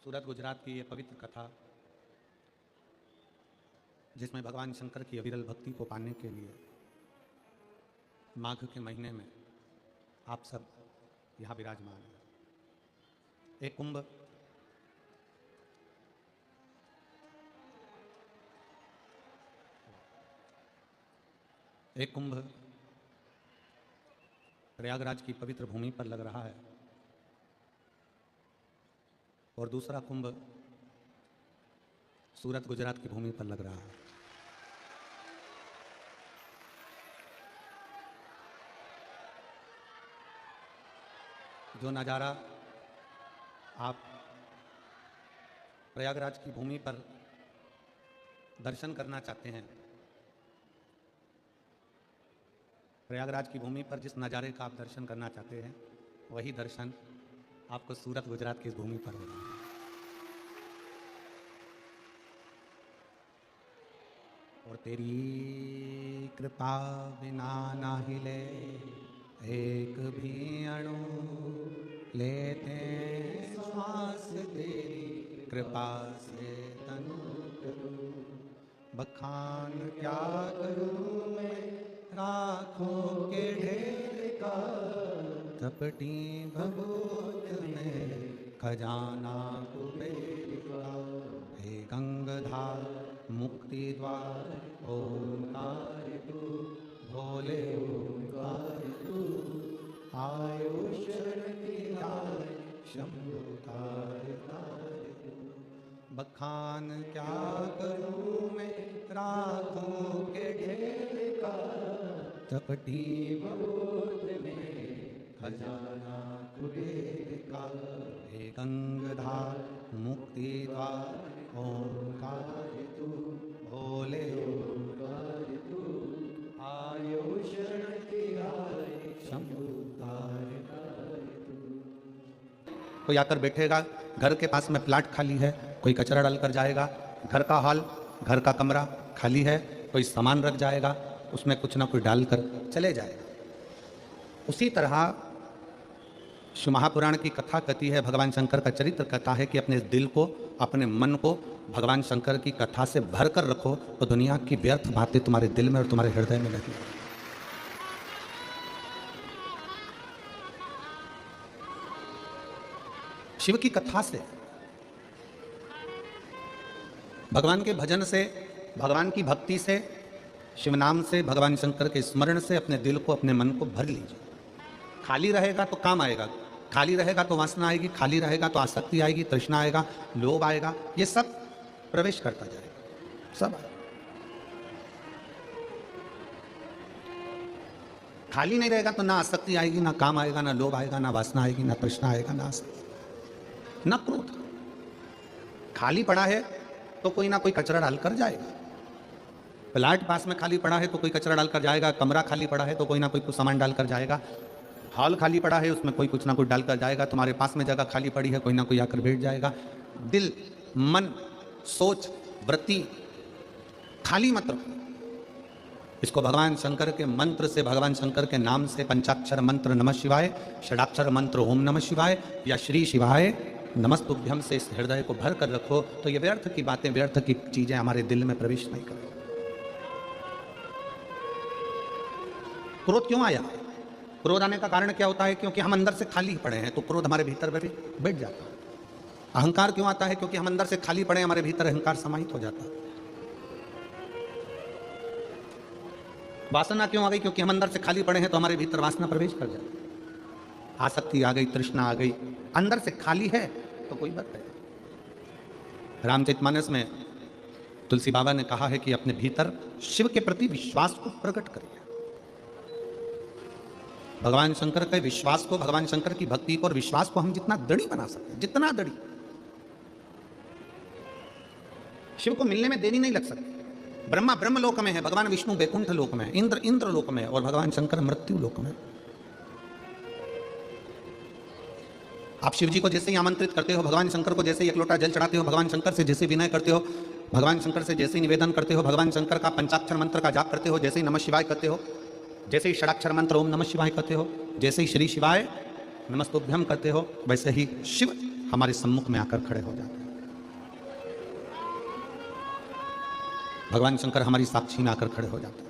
सूरत गुजरात की ये पवित्र कथा, जिसमें भगवान शंकर की अविरल भक्ति को पाने के लिए माघ के महीने में आप सब यहाँ विराजमान हैं। एक कुंभ प्रयागराज की पवित्र भूमि पर लग रहा है और दूसरा कुंभ सूरत गुजरात की भूमि पर लग रहा है। जो नज़ारा आप प्रयागराज की भूमि पर दर्शन करना चाहते हैं, प्रयागराज की भूमि पर जिस नज़ारे का आप दर्शन करना चाहते हैं, वही दर्शन आपको सूरत गुजरात की इस भूमि पर होगा। और तेरी कृपा बिना ना हिले एक भी अणु, लेते श्वास तेरी कृपा से तनु करूं। बखान क्या करूं मैं राखों के ढेर का, कपटी भभूत में खजाना कुबेर का। हे गंगाधार मुक्ति द्वार ओंकार तू, भोले ओंकार तू। आयुष शंभु तार तार तू। बखान क्या करूं मैं राखों के ढेर का, कपटी भभूत में खजाना कुबेर का। हे गंगाधार मुक्ति द्वार ओंकार तू, भोले ओंकार तू। आयुष शंभु तार तार तू। कोई आकर बैठेगा, घर के पास में प्लाट खाली है, कोई कचरा डालकर जाएगा। घर का हॉल, घर का कमरा खाली है, कोई सामान रख जाएगा, उसमें कुछ ना कुछ डालकर चले जाएगा। उसी तरह शिव महापुराण की कथा कहती है, भगवान शंकर का चरित्र कहता है कि अपने दिल को, अपने मन को भगवान शंकर की कथा से भर कर रखो, तो दुनिया की व्यर्थ बातें तुम्हारे दिल में और तुम्हारे हृदय में नहीं। शिव की कथा से, भगवान के भजन से, भगवान की भक्ति से, शिव नाम से, भगवान शंकर के स्मरण से अपने दिल को, अपने मन को भर लीजिए। खाली रहेगा तो काम आएगा, खाली रहेगा तो वासना आएगी, खाली रहेगा तो आसक्ति आएगी, तृष्णा आएगा, लोभ आएगा, ये सब प्रवेश करता जाएगा, सब आएगा। खाली नहीं रहेगा तो ना आसक्ति आएगी, ना काम आएगा, ना लोभ आएगा, ना वासना आएगी, ना तृष्णा आएगा, ना आसक्ति, ना क्रोध। खाली पड़ा है तो कोई ना कोई कचरा डालकर जाएगा। प्लाट पास में खाली पड़ा है तो कोई कचरा डालकर जाएगा, कमरा खाली पड़ा है तो कोई ना कोई कुछ सामान डालकर जाएगा, हॉल खाली पड़ा है उसमें कोई कुछ ना कुछ डालकर जाएगा, तुम्हारे पास में जगह खाली पड़ी है कोई ना कोई आकर बैठ जाएगा। दिल, मन, सोच, वृत्ति खाली मत रखो। इसको भगवान शंकर के मंत्र से, भगवान शंकर के नाम से, पंचाक्षर मंत्र नमः शिवाय, षडाक्षर मंत्र ओम नमः शिवाय या श्री शिवाय नमस्तुभ्यम से इस हृदय को भर कर रखो, तो ये व्यर्थ की बातें, व्यर्थ की चीजें हमारे दिल में प्रवेश नहीं करें। क्रोध क्यों आया? क्रोध आने का कारण क्या होता है? क्योंकि हम अंदर से खाली पड़े हैं, तो क्रोध हमारे भीतर में भी बैठ जाता है। अहंकार क्यों आता है? क्योंकि हम अंदर से खाली पड़े, हमारे भीतर अहंकार समाहित हो जाता है। वासना क्यों आ गई? क्योंकि हम अंदर से खाली पड़े हैं तो हमारे भीतर वासना प्रवेश कर जाती है। आसक्ति आ गई, तृष्णा आ गई, अंदर से खाली है तो कोई बात नहीं। रामचरितमानस में तुलसी बाबा ने कहा है कि अपने भीतर शिव के प्रति विश्वास को प्रकट करिए। भगवान शंकर के विश्वास को, भगवान शंकर की भक्ति को और विश्वास को हम जितना दृढ़ बना सकते हैं, जितना दृढ़, शिव को मिलने में देरी नहीं लग सकती। ब्रह्मा ब्रह्म लोक में है, भगवान विष्णु वैकुंठ लोक में, इंद्र इंद्र लोक में और भगवान शंकर मृत्यु लोक में। आप शिव जी को जैसे ही आमंत्रित करते हो, भगवान शंकर को जैसे ही एक लोटा जल चढ़ाते हो, भगवान शंकर से जैसे विनय करते हो, भगवान शंकर से जैसे ही निवेदन करते हो, भगवान शंकर का पंचाक्षर मंत्र का जाप करते हो, जैसे ही नमः शिवाय करते हो, जैसे ही षडाक्षर मंत्र ओम नमः शिवाय कहते हो, जैसे ही श्री शिवाय नमस्तुभ्यम कहते हो, वैसे ही शिव हमारे सम्मुख में आकर खड़े हो जाते हैं। भगवान शंकर हमारी साक्षी में आकर खड़े हो जाते हैं।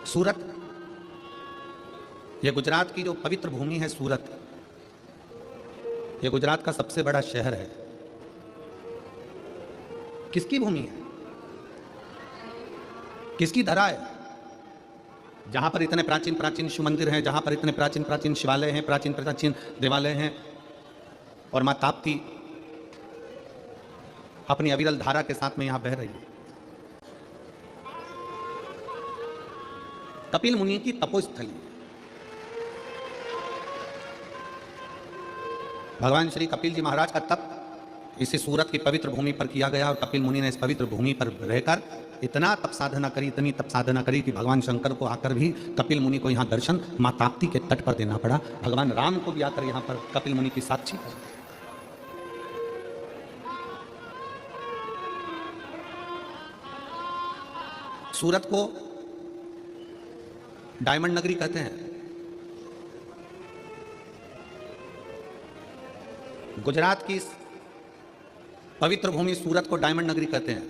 सूरत, यह गुजरात की जो पवित्र भूमि है सूरत, यह गुजरात का सबसे बड़ा शहर है। किसकी भूमि है, किसकी धरा है? जहां पर इतने प्राचीन प्राचीन शिव मंदिर हैं, जहां पर इतने प्राचीन प्राचीन शिवालय हैं, प्राचीन प्राचीन देवालय हैं, और मां ताप्ती अपनी अविरल धारा के साथ में यहां बह रही है। कपिल मुनि की तपोस्थली, भगवान श्री कपिल जी महाराज का तप इसी सूरत की पवित्र भूमि पर किया गया, और कपिल मुनि ने इस पवित्र भूमि पर रहकर इतना तप साधना करी, इतनी तप साधना करी कि भगवान शंकर को आकर भी कपिल मुनि को यहाँ दर्शन मां ताप्ती के तट पर देना पड़ा। भगवान राम को भी आकर यहाँ पर कपिल मुनि की साक्षी कर। सूरत को डायमंड नगरी कहते हैं। गुजरात की पवित्र भूमि सूरत को डायमंड नगरी कहते हैं,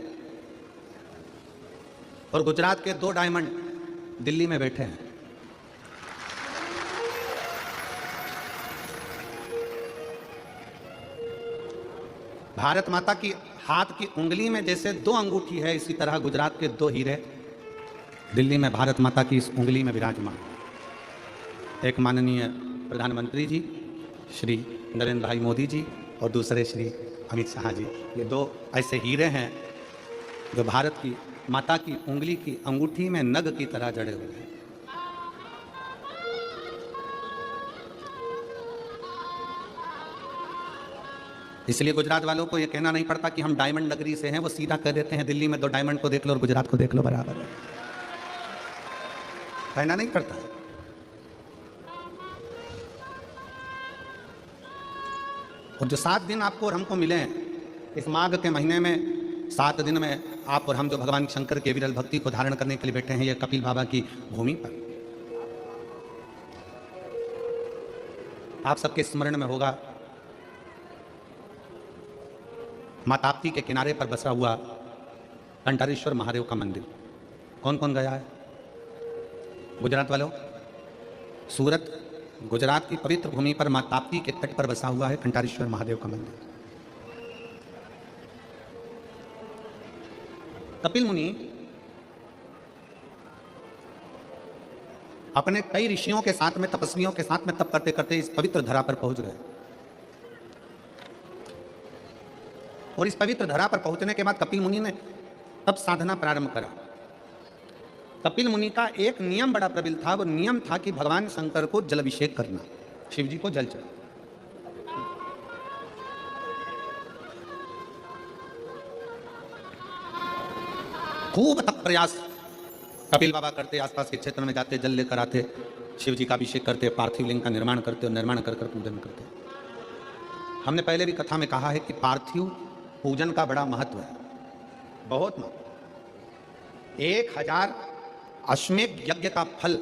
और गुजरात के 2 डायमंड दिल्ली में बैठे हैं। भारत माता की हाथ की उंगली में जैसे 2 अंगूठी है, इसी तरह गुजरात के 2 हीरे दिल्ली में भारत माता की इस उंगली में विराजमान। एक माननीय प्रधानमंत्री जी श्री नरेंद्र भाई मोदी जी, और दूसरे श्री अमित शाह जी। ये 2 ऐसे हीरे हैं जो भारत की माता की उंगली की अंगूठी में नग की तरह जड़े हुए हैं। इसलिए गुजरात वालों को यह कहना नहीं पड़ता कि हम डायमंड नगरी से हैं, वो सीधा कह देते हैं दिल्ली में 2 डायमंड को देख लो और गुजरात को देख लो, बराबर है। कहना नहीं पड़ता। और जो 7 दिन आपको और हमको मिले हैं इस माघ के महीने में, 7 दिन में आप और हम जो भगवान शंकर के विरल भक्ति को धारण करने के लिए बैठे हैं, ये कपिल बाबा की भूमि पर। आप सबके स्मरण में होगा मां ताप्ती के किनारे पर बसा हुआ कंठारेश्वर महादेव का मंदिर। कौन कौन गया है? गुजरात वालों, सूरत गुजरात की पवित्र भूमि पर मां ताप्ती के तट पर बसा हुआ है कंठारेश्वर महादेव का मंदिर। कपिल मुनि अपने कई ऋषियों के साथ में, तपस्वियों के साथ में तप करते करते इस पवित्र धरा पर पहुंच गए। और इस पवित्र धरा पर पहुंचने के बाद कपिल मुनि ने तप साधना प्रारंभ करा। कपिल मुनि का एक नियम बड़ा प्रबल था। वो नियम था कि भगवान शंकर को जल अभिषेक करना, शिव जी को जल चढ़ाना। खूब तप प्रयास कपिल बाबा करते, आसपास के क्षेत्र में जाते, जल लेकर आते, शिव जी का अभिषेक करते, पार्थिव लिंग का निर्माण करते और निर्माण कर पूजन करते। हमने पहले भी कथा में कहा है कि पार्थिव पूजन का बड़ा महत्व है, बहुत महत्व। 1000 अश्वमेध यज्ञ का फल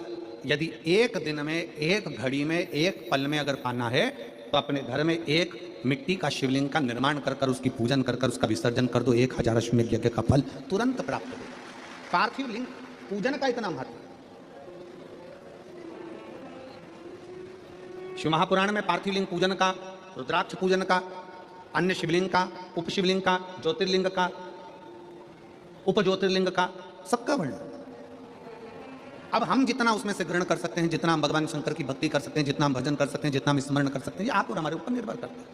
यदि एक दिन में, एक घड़ी में, एक पल में अगर पाना है तो अपने घर में एक मिट्टी का शिवलिंग का निर्माण कर कर उसकी पूजन कर कर उसका विसर्जन कर दो, 1000 अश्वमेध यज्ञ का फल तुरंत प्राप्त हो। पार्थिव लिंग पूजन का इतना महत्व। शिव महापुराण में पार्थिव लिंग पूजन का, रुद्राक्ष पूजन का, अन्य शिवलिंग का, उपशिवलिंग का, ज्योतिर्लिंग का, उप ज्योतिर्लिंग का, सबका वर्णन। अब हम जितना उसमें से ग्रहण कर सकते हैं, जितना हम भगवान शंकर की भक्ति कर सकते हैं, जितना हम भजन कर सकते हैं, जितना हम स्मरण कर सकते हैं, ये आप और हमारे ऊपर निर्भर करता है।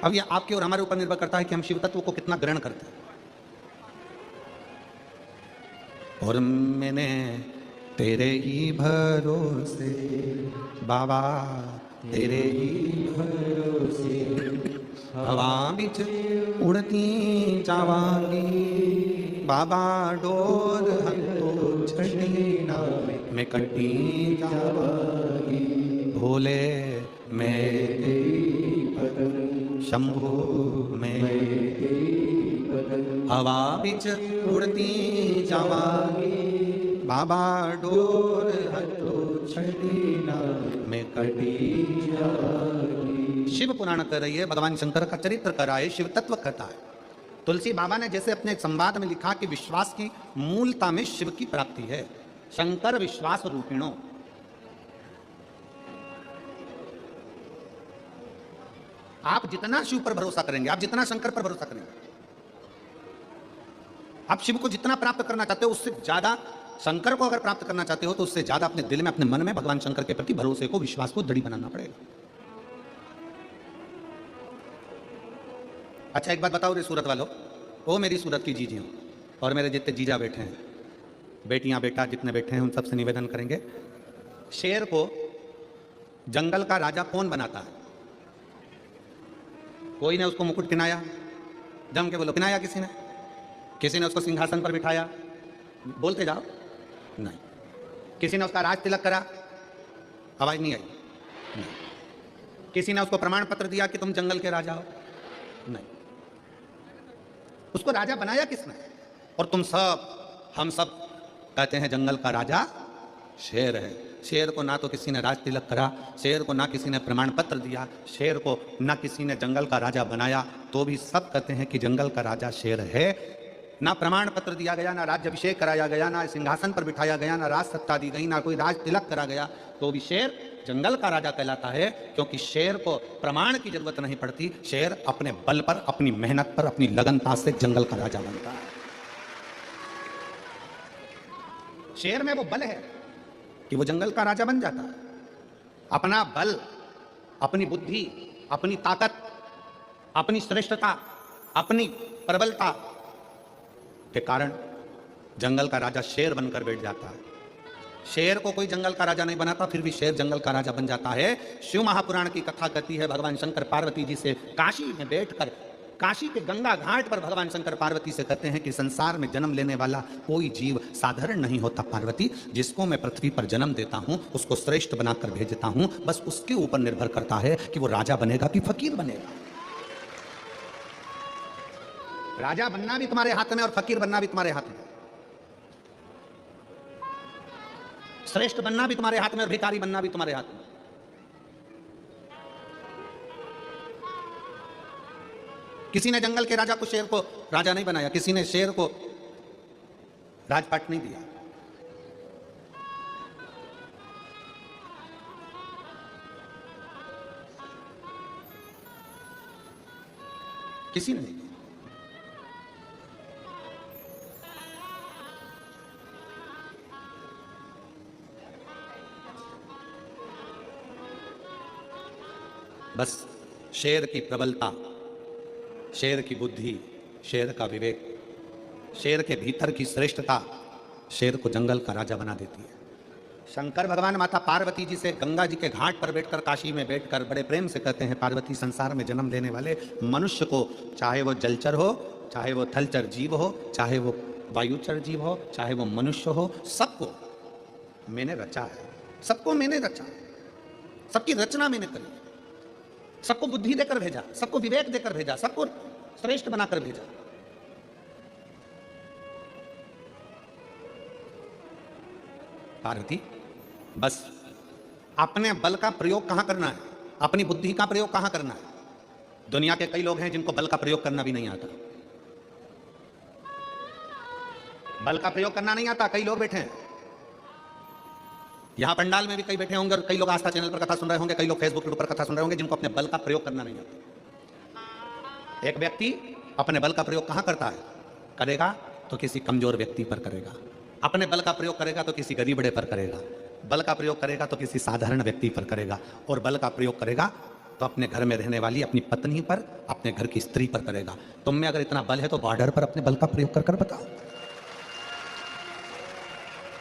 अब ये आपके और हमारे ऊपर निर्भर करता है कि हम शिव तत्व को कितना ग्रहण करते हैं। और मैंने तेरे ही भरोसे बाबा, तेरे ही भरोसे हवा बिच उड़ती जावांगी बाबा, डोर तो छड़ी ना मैं कटी जावांगी, भोले मैं शंभो मैं हवा बिच उड़ती जावांगी, बाबा डोर हटो छठी ना में कटी जावांगी। शिव पुराण कर रही है, भगवान शंकर का चरित्र कर रहा है, शिव तत्व कथा है। तुलसी बाबा ने जैसे अपने एक संवाद में लिखा कि विश्वास की मूलता में शिव की प्राप्ति है, शंकर विश्वास रूपिणो। आप जितना शिव पर भरोसा करेंगे, आप जितना शंकर पर भरोसा करेंगे, आप शिव को जितना प्राप्त करना चाहते हो उससे ज्यादा, शंकर को अगर प्राप्त करना चाहते हो तो उससे ज्यादा अपने दिल में, अपने मन में भगवान शंकर के प्रति भरोसे को, विश्वास को दृढ़ बनाना पड़ेगा। अच्छा एक बात बताओ रे सूरत वालों, वो मेरी सूरत की जीजियों और मेरे जितने जीजा बैठे हैं, बेटियां बेटा जितने बैठे हैं, उन सबसे निवेदन करेंगे, शेर को जंगल का राजा कौन बनाता है? कोई ने उसको मुकुट पहनाया? जम के बोलो, पहनाया किसी ने? किसी ने उसको सिंहासन पर बिठाया? बोलते जाओ। नहीं। किसी ने उसका राज तिलक करा? आवाज नहीं आई। नहीं। किसी ने उसको प्रमाण पत्र दिया कि तुम जंगल के राजा हो? नहीं। उसको राजा बनाया किसने? और तुम सब, हम सब कहते हैं जंगल का राजा शेर है। शेर को ना तो किसी ने राज तिलक करा, शेर को ना किसी ने प्रमाण पत्र दिया, शेर को ना किसी ने जंगल का राजा बनाया, तो भी सब कहते हैं कि जंगल का राजा शेर है। ना प्रमाण पत्र दिया गया, ना राज्याभिषेक कराया गया, ना सिंहासन पर बिठाया गया, ना राज सत्ता दी गई, ना कोई राज तिलक करा गया, तो भी शेर जंगल का राजा कहलाता है। क्योंकि शेर को प्रमाण की जरूरत नहीं पड़ती, शेर अपने बल पर, अपनी मेहनत पर, अपनी लगनता से जंगल का राजा बनता है। शेर में वो बल है कि वो जंगल का राजा बन जाता है। अपना बल, अपनी बुद्धि, अपनी ताकत, अपनी श्रेष्ठता, अपनी प्रबलता के कारण जंगल का राजा शेर बनकर बैठ जाता है। शेर को कोई जंगल का राजा नहीं बनाता, फिर भी शेर जंगल का राजा बन जाता है। शिव महापुराण की कथा कहती है, भगवान शंकर पार्वती जी से काशी में बैठकर, काशी के गंगा घाट पर भगवान शंकर पार्वती से कहते हैं कि संसार में जन्म लेने वाला कोई जीव साधारण नहीं होता पार्वती, जिसको मैं पृथ्वी पर जन्म देता हूं उसको श्रेष्ठ बनाकर भेजता हूं, बस उसके ऊपर निर्भर करता है कि वो राजा बनेगा कि फकीर बनेगा। राजा बनना भी तुम्हारे हाथ में और फकीर बनना भी तुम्हारे हाथ में, श्रेष्ठ बनना भी तुम्हारे हाथ में और भिखारी बनना भी तुम्हारे हाथ में। किसी ने जंगल के राजा को, शेर को राजा नहीं बनाया, किसी ने शेर को राजपाट नहीं दिया। किसी ने नहीं। बस शेर की प्रबलता, शेर की बुद्धि, शेर का विवेक, शेर के भीतर की श्रेष्ठता शेर को जंगल का राजा बना देती है। शंकर भगवान माता पार्वती जी से गंगा जी के घाट पर बैठकर, काशी में बैठकर बड़े प्रेम से कहते हैं, पार्वती संसार में जन्म लेने वाले मनुष्य को, चाहे वो जलचर हो, चाहे वो थलचर जीव हो, चाहे वो वायुचर जीव हो, चाहे वो मनुष्य हो, सबको मैंने रचा है। सबको मैंने रचा, सबकी रचना मैंने करी, सबको बुद्धि देकर भेजा, सबको विवेक देकर भेजा, सबको श्रेष्ठ बनाकर भेजा। पार्वती, बस अपने बल का प्रयोग कहां करना है, अपनी बुद्धि का प्रयोग कहां करना है। दुनिया के कई लोग हैं जिनको बल का प्रयोग करना भी नहीं आता, बल का प्रयोग करना नहीं आता। कई लोग बैठे हैं यहां पंडाल में भी, कई बैठे होंगे, और कई लोग आस्था चैनल पर कथा सुन रहे होंगे, कई लोग फेसबुक पर कथा सुन रहे होंगे, जिनको अपने बल का प्रयोग करना नहीं आता। एक व्यक्ति अपने बल का प्रयोग कहां करता है, करेगा तो किसी कमजोर व्यक्ति पर करेगा, अपने बल का प्रयोग करेगा तो किसी गरीब बड़े पर करेगा, बल का प्रयोग करेगा तो किसी साधारण व्यक्ति पर करेगा, और बल का प्रयोग करेगा तो अपने घर में रहने वाली अपनी पत्नी पर, अपने घर की स्त्री पर करेगा। तुम में अगर इतना बल है तो बॉर्डर पर अपने बल का प्रयोग कर बताओ।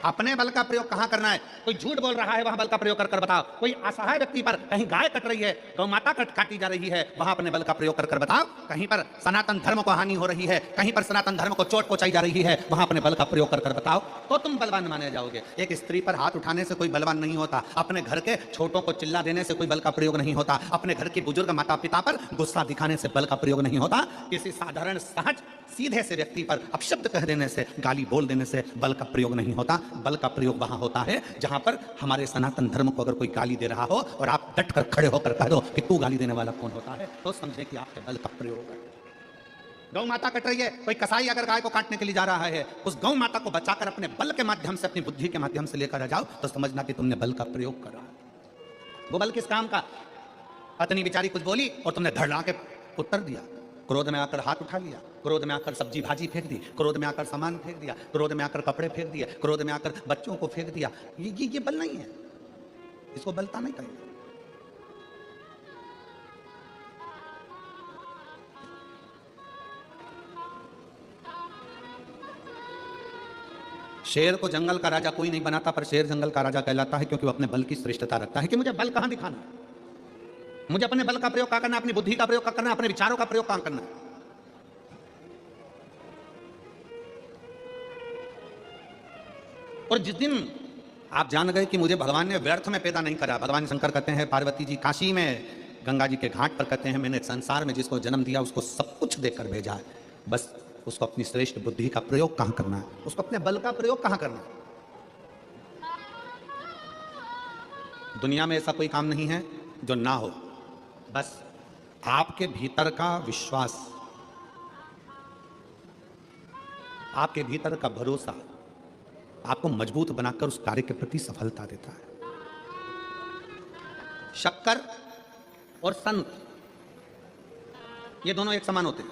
अपने बल का प्रयोग कहां करना है? कोई झूठ बोल रहा है, वहां बल का प्रयोग कर बताओ। कोई असहाय व्यक्ति पर, कहीं गाय कट रही है, गौ माता काटी जा रही है, वहां अपने बल का प्रयोग कर बताओ। कहीं पर सनातन धर्म को हानि हो रही है, कहीं पर सनातन धर्म को चोट पहुंचाई जा रही है, वहां अपने बल का प्रयोग कर बताओ, तो तुम बलवान माने जाओगे। एक स्त्री पर हाथ उठाने से कोई बलवान नहीं होता, अपने घर के छोटों को चिल्ला देने से कोई बल का प्रयोग नहीं होता, अपने घर के बुजुर्ग माता पिता पर गुस्सा दिखाने से बल का प्रयोग नहीं होता। किसी साधारण सहज सीधे से व्यक्ति पर अपशब्द कह देने से, गाली बोल देने से बल का प्रयोग नहीं होता। बल का प्रयोग वहां होता है जहां पर हमारे सनातन धर्म को अगर कोई गाली दे रहा हो और आप डट कर खड़े होकर कह दो कि तू गाली देने वाला कौन होता है, तो समझे कि आपके बल का प्रयोग है। गौ माता कट रही है, कोई कसाई अगर गाय को काटने के लिए जा रहा है, उस गौ माता को बचाकर अपने बल के माध्यम से, अपनी बुद्धि के माध्यम से लेकर आ जाओ, तो समझना कि तुमने बल का प्रयोग करा। वो बल किस काम का? पत्नी बेचारी कुछ बोली और तुमने धड़ला के उत्तर दिया। क्रोध में आकर हाथ उठा लिया, क्रोध में आकर सब्जी भाजी फेंक दी, क्रोध में आकर सामान फेंक दिया, क्रोध में आकर कपड़े फेंक दिए, क्रोध में आकर बच्चों को फेंक दिया। ये बल नहीं है, इसको बलता नहीं कहेंगे। शेर को जंगल का राजा कोई नहीं बनाता, पर शेर जंगल का राजा कहलाता है क्योंकि वो अपने बल की श्रेष्ठता रखता है कि मुझे बल कहां दिखाना है, मुझे अपने बल का प्रयोग कहां करना है, अपनी बुद्धि का प्रयोग कहां करना है, अपने विचारों का प्रयोग कहां करना है। और जिस दिन आप जान गए कि मुझे भगवान ने व्यर्थ में पैदा नहीं करा, भगवान शंकर कहते हैं, पार्वती जी काशी में गंगा जी के घाट पर कहते हैं, मैंने संसार में जिसको जन्म दिया उसको सब कुछ देकर भेजा है, बस उसको अपनी श्रेष्ठ बुद्धि का प्रयोग कहां करना है, उसको अपने बल का प्रयोग कहां करना है। दुनिया में ऐसा कोई काम नहीं है जो ना हो, बस आपके भीतर का विश्वास, आपके भीतर का भरोसा आपको मजबूत बनाकर उस कार्य के प्रति सफलता देता है। शक्कर और संत ये दोनों एक समान होते हैं।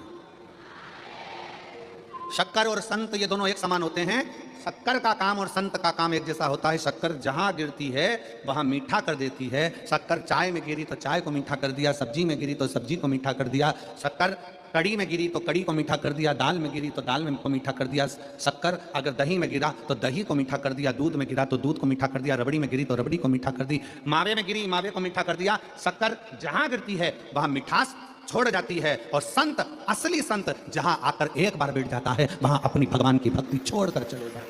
शक्कर और संत ये दोनों एक समान होते हैं। शक्कर का काम और संत का काम एक जैसा होता है। शक्कर जहां गिरती है वहां मीठा कर देती है। शक्कर चाय में गिरी तो चाय को मीठा कर दिया, सब्जी में गिरी तो सब्जी को मीठा कर दिया। शक्कर कड़ी में गिरी तो कड़ी को मीठा कर दिया, दाल में गिरी तो दाल में को मीठा कर दिया। शक्कर अगर दही में गिरा तो दही को मीठा कर दिया, दूध में गिरा तो दूध को मीठा कर दिया, रबड़ी में गिरी तो रबड़ी को मीठा कर दी, मावे में गिरी मावे को मीठा कर दिया। शक्कर जहां गिरती है वहां मिठास छोड़ जाती है, और संत, असली संत जहां आकर एक बार बैठ जाता है वहां अपनी भगवान की भक्ति छोड़कर चले जाता है।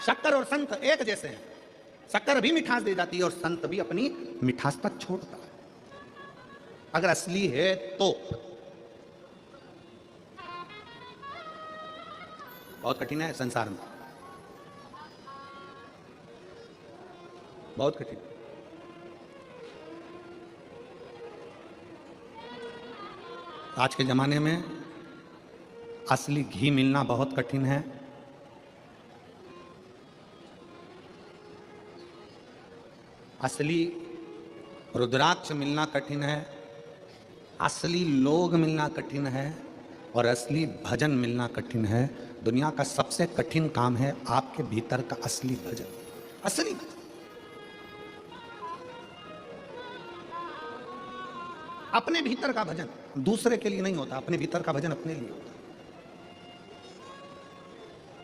शक्कर और संत एक जैसे हैं। शक्कर भी मिठास दे जाती है और संत भी अपनी मिठास तक छोड़ता है, अगर असली है तो। बहुत कठिन है संसार में, बहुत कठिन। आज के जमाने में असली घी मिलना बहुत कठिन है। असली रुद्राक्ष मिलना कठिन है, असली लोग मिलना कठिन है, और असली भजन मिलना कठिन है। दुनिया का सबसे कठिन काम है आपके भीतर का असली भजन, असली भजन। अपने भीतर का भजन दूसरे के लिए नहीं होता, अपने भीतर का भजन अपने लिए होता।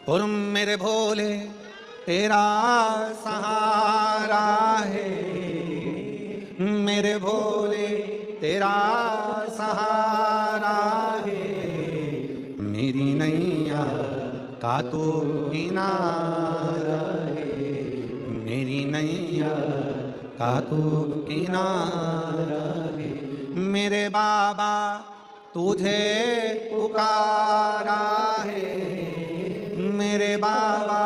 और मेरे भोले तेरा सहारा है, मेरे भोले तेरा सहारा है, मेरी नैया का तो किनारा है, मेरी नैया का तो किनारा है। मेरे बाबा तुझे पुकारा है, मेरे बाबा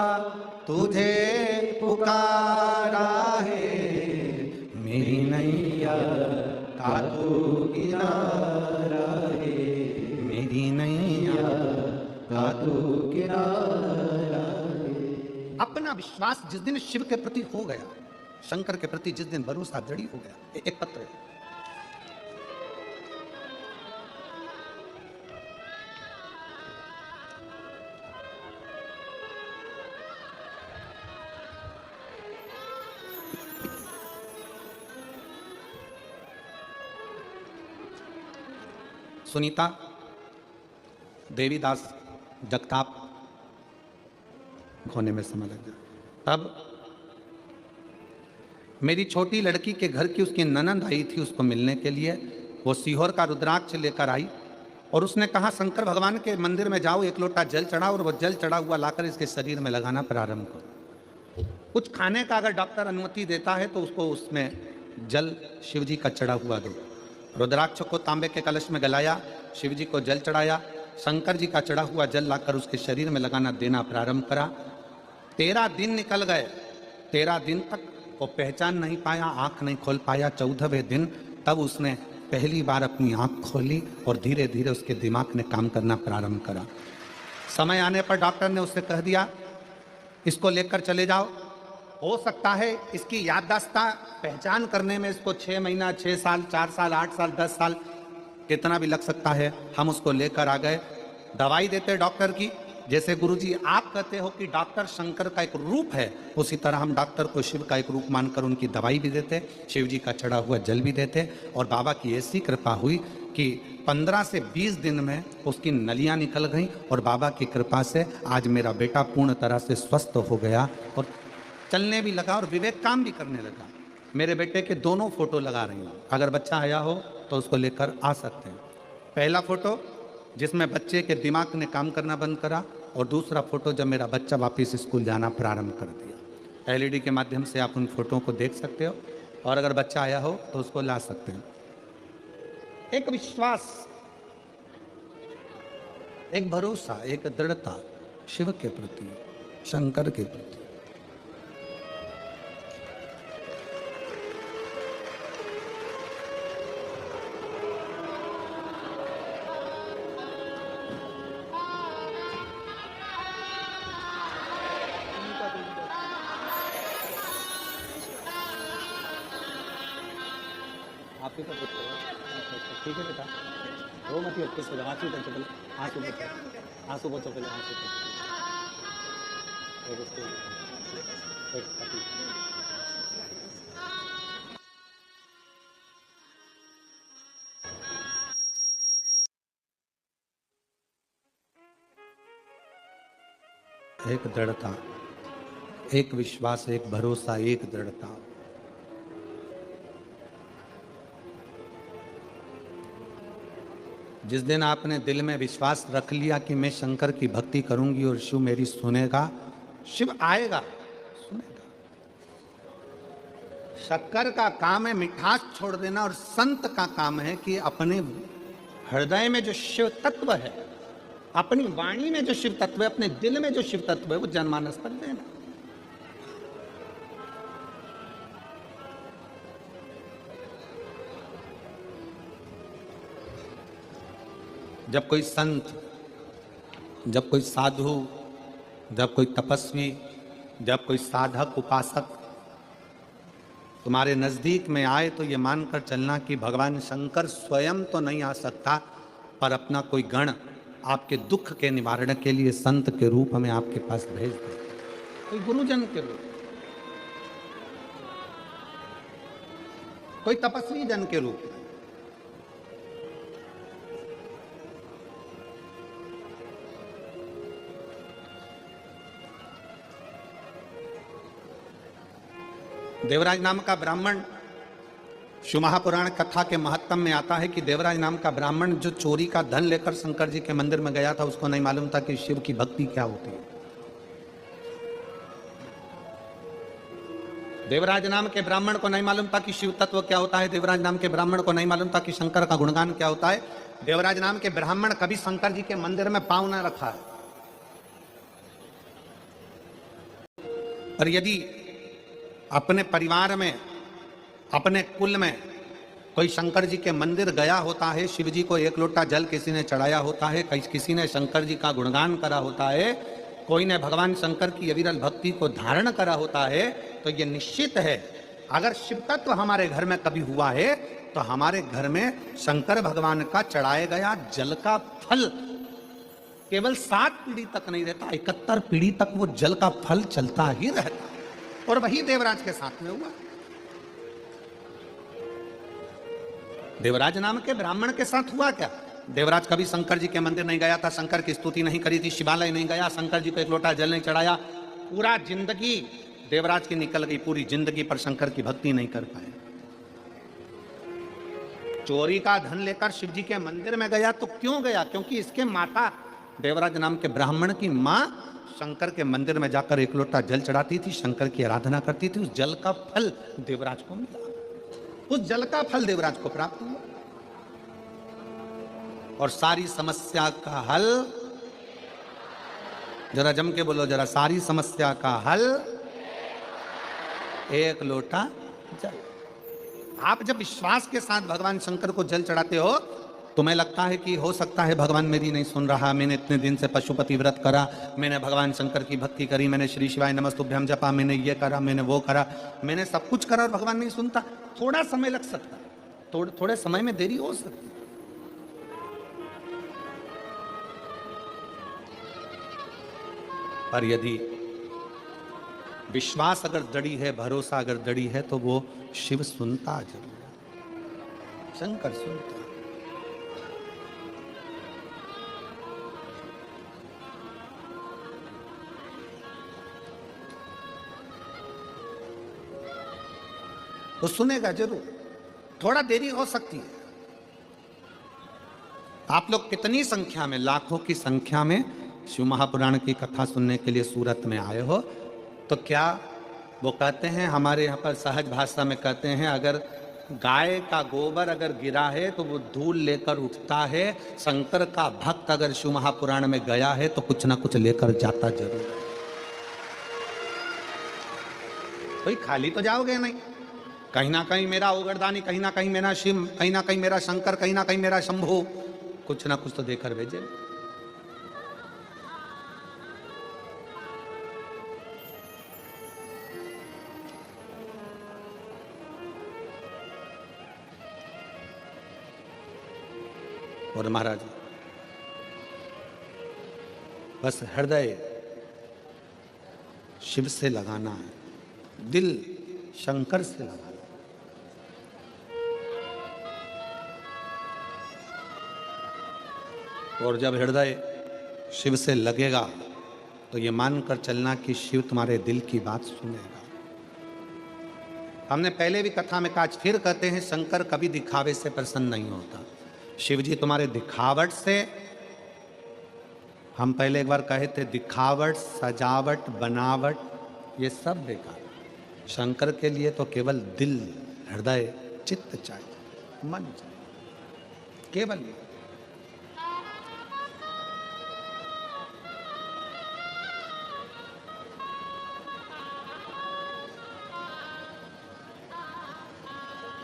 तुझे पुकारा है, मेरी नैया का तो किनारा है, मेरी नैया का तो किनारा है। अपना विश्वास जिस दिन शिव के प्रति हो गया, शंकर के प्रति जिस दिन भरोसा दृढ़ हो गया। एक पत्र है, सुनीता देवीदास जगताप होने में समय लग गया। तब मेरी छोटी लड़की के घर की उसकी ननंद आई थी उसको मिलने के लिए। वो सीहोर का रुद्राक्ष लेकर आई और उसने कहा शंकर भगवान के मंदिर में जाओ, एक लोटा जल चढ़ाओ और वो जल चढ़ा हुआ लाकर इसके शरीर में लगाना प्रारंभ करो। कुछ खाने का अगर डॉक्टर अनुमति देता है तो उसको उसमें जल शिव जी का चढ़ा हुआ दो। रुद्राक्ष को तांबे के कलश में गलाया, शिव जी को जल चढ़ाया, शंकर जी का चढ़ा हुआ जल लाकर उसके शरीर में लगाना देना प्रारंभ करा। 13 दिन निकल गए। 13 दिन तक वो पहचान नहीं पाया, आंख नहीं खोल पाया। 14वें दिन तब उसने पहली बार अपनी आंख खोली और धीरे धीरे उसके दिमाग ने काम करना प्रारंभ करा। समय आने पर डॉक्टर ने उससे कह दिया, इसको लेकर चले जाओ। हो सकता है इसकी याददाश्त पहचान करने में इसको 6 महीना, 6 साल, 4 साल, 8 साल, 10 साल कितना भी लग सकता है। हम उसको लेकर आ गए। दवाई देते डॉक्टर की, जैसे गुरुजी आप कहते हो कि डॉक्टर शंकर का एक रूप है, उसी तरह हम डॉक्टर को शिव का एक रूप मानकर उनकी दवाई भी देते, शिव जी का चढ़ा हुआ जल भी देते। और बाबा की ऐसी कृपा हुई कि 15 से 20 दिन में उसकी नलियां निकल गईं और बाबा की कृपा से आज मेरा बेटा पूर्ण तरह से स्वस्थ हो गया और चलने भी लगा और विवेक काम भी करने लगा। मेरे बेटे के दोनों फोटो लगा रही हूँ, अगर बच्चा आया हो तो उसको लेकर आ सकते हैं। पहला फोटो जिसमें बच्चे के दिमाग ने काम करना बंद करा, और दूसरा फोटो जब मेरा बच्चा वापस स्कूल जाना प्रारंभ कर दिया। एलईडी के माध्यम से आप उन फोटो को देख सकते हो, और अगर बच्चा आया हो तो उसको ला सकते हैं। एक विश्वास, एक भरोसा, एक दृढ़ता शिव के प्रति, शंकर के प्रति। आप ही का पुत्र है, ठीक है बेटा, रो मत, अच्छे से आंसू बचो पहले, आंसू बचो, आंसू बचो पहले, आंसू एक दृढ़ता, एक विश्वास, एक भरोसा, एक दृढ़ता। जिस दिन आपने दिल में विश्वास रख लिया कि मैं शंकर की भक्ति करूंगी और शिव मेरी सुनेगा, शिव आएगा, सुनेगा। शक्कर का काम है मिठास छोड़ देना, और संत का काम है कि अपने हृदय में जो शिव तत्व है, अपनी वाणी में जो शिव तत्व है, अपने दिल में जो शिव तत्व है, वो जनमानस पर देना। जब कोई संत, जब कोई साधु, जब कोई तपस्वी, जब कोई साधक उपासक तुम्हारे नजदीक में आए, तो ये मानकर चलना कि भगवान शंकर स्वयं तो नहीं आ सकता, पर अपना कोई गण आपके दुख के निवारण के लिए संत के रूप में आपके पास भेज दे, कोई गुरुजन के रूप, कोई तपस्वी जन के रूप। देवराज नाम का ब्राह्मण, शिव महापुराण कथा के महत्तम में आता है कि देवराज नाम का ब्राह्मण जो चोरी का धन लेकर शंकर जी के मंदिर में गया था, उसको नहीं मालूम था कि शिव की भक्ति क्या होती है। देवराज नाम के ब्राह्मण को नहीं मालूम था कि शिव तत्व क्या होता है। देवराज नाम के ब्राह्मण को नहीं मालूम था कि शंकर का गुणगान क्या होता है। देवराज नाम के ब्राह्मण कभी शंकर जी के मंदिर में पांव न रखा है। और यदि अपने परिवार में, अपने कुल में कोई शंकर जी के मंदिर गया होता है, शिव जी को एक लोटा जल किसी ने चढ़ाया होता है, किसी ने शंकर जी का गुणगान करा होता है, कोई ने भगवान शंकर की अविरल भक्ति को धारण करा होता है, तो ये निश्चित है अगर शिव तत्व हमारे घर में कभी हुआ है तो हमारे घर में शंकर भगवान का चढ़ाया गया जल का फल केवल 7 पीढ़ी तक नहीं रहता, 71 पीढ़ी तक वो जल का फल चलता ही रहता। और वही देवराज के साथ में हुआ। देवराज नाम के ब्राह्मण के साथ हुआ क्या? देवराज कभी शंकर जी के मंदिर नहीं गया था, शंकर की स्तुति नहीं करी थी, शिवालय नहीं गया, शंकर जी को एक लोटा जल नहीं चढ़ाया। पूरा जिंदगी देवराज की निकल गई, पूरी जिंदगी पर शंकर की भक्ति नहीं कर पाए। चोरी का धन लेकर शिव जी के मंदिर में गया तो क्यों गया? क्योंकि इसके माता देवराज नाम के ब्राह्मण की मां शंकर के मंदिर में जाकर एक लोटा जल चढ़ाती थी, शंकर की आराधना करती थी। उस जल का फल देवराज को मिला, उस जल का फल देवराज को प्राप्त हुआ। और सारी समस्या का हल, जरा जम के बोलो जरा, सारी समस्या का हल एक लोटा जल। आप जब विश्वास के साथ भगवान शंकर को जल चढ़ाते हो, तुम्हें लगता है कि हो सकता है भगवान मेरी नहीं सुन रहा, मैंने इतने दिन से पशुपति व्रत करा, मैंने भगवान शंकर की भक्ति करी, मैंने श्री शिवाय नमस्तुभ्यम जपा, मैंने ये करा, मैंने वो करा, मैंने सब कुछ करा और भगवान नहीं सुनता। थोड़ा समय लग सकता है, थोड़े समय में देरी हो सकती है। पर यदि विश्वास अगर दृढ़ी है, भरोसा अगर दृढ़ी है, तो वो शिव सुनता जरूर है, शंकर सुनता। वो सुनेगा जरूर, थोड़ा देरी हो सकती है। आप लोग कितनी संख्या में, लाखों की संख्या में शिव महापुराण की कथा सुनने के लिए सूरत में आए हो, तो क्या वो कहते हैं, हमारे यहाँ पर सहज भाषा में कहते हैं, अगर गाय का गोबर अगर गिरा है तो वो धूल लेकर उठता है, शंकर का भक्त अगर शिव महापुराण में गया है तो कुछ ना कुछ लेकर जाता जरूर। कोई खाली तो जाओगे नहीं, कहीं ना कहीं मेरा ओगरदानी, कहीं ना कहीं मेरा शिव, कहीं ना कहीं मेरा शंकर, कहीं ना कहीं मेरा शंभू, कुछ ना कुछ तो देकर भेजे। और महाराज बस हृदय शिव से लगाना है, दिल शंकर से लगाना। और जब हृदय शिव से लगेगा तो ये मानकर चलना कि शिव तुम्हारे दिल की बात सुनेगा। हमने पहले भी कथा में कहा, फिर कहते हैं, शंकर कभी दिखावे से प्रसन्न नहीं होता। शिव जी तुम्हारे दिखावट से, हम पहले एक बार कहे थे, दिखावट, सजावट, बनावट, ये सब बेकार। शंकर के लिए तो केवल दिल, हृदय, चित्त चाहिए, मन चाहिए, केवल ये।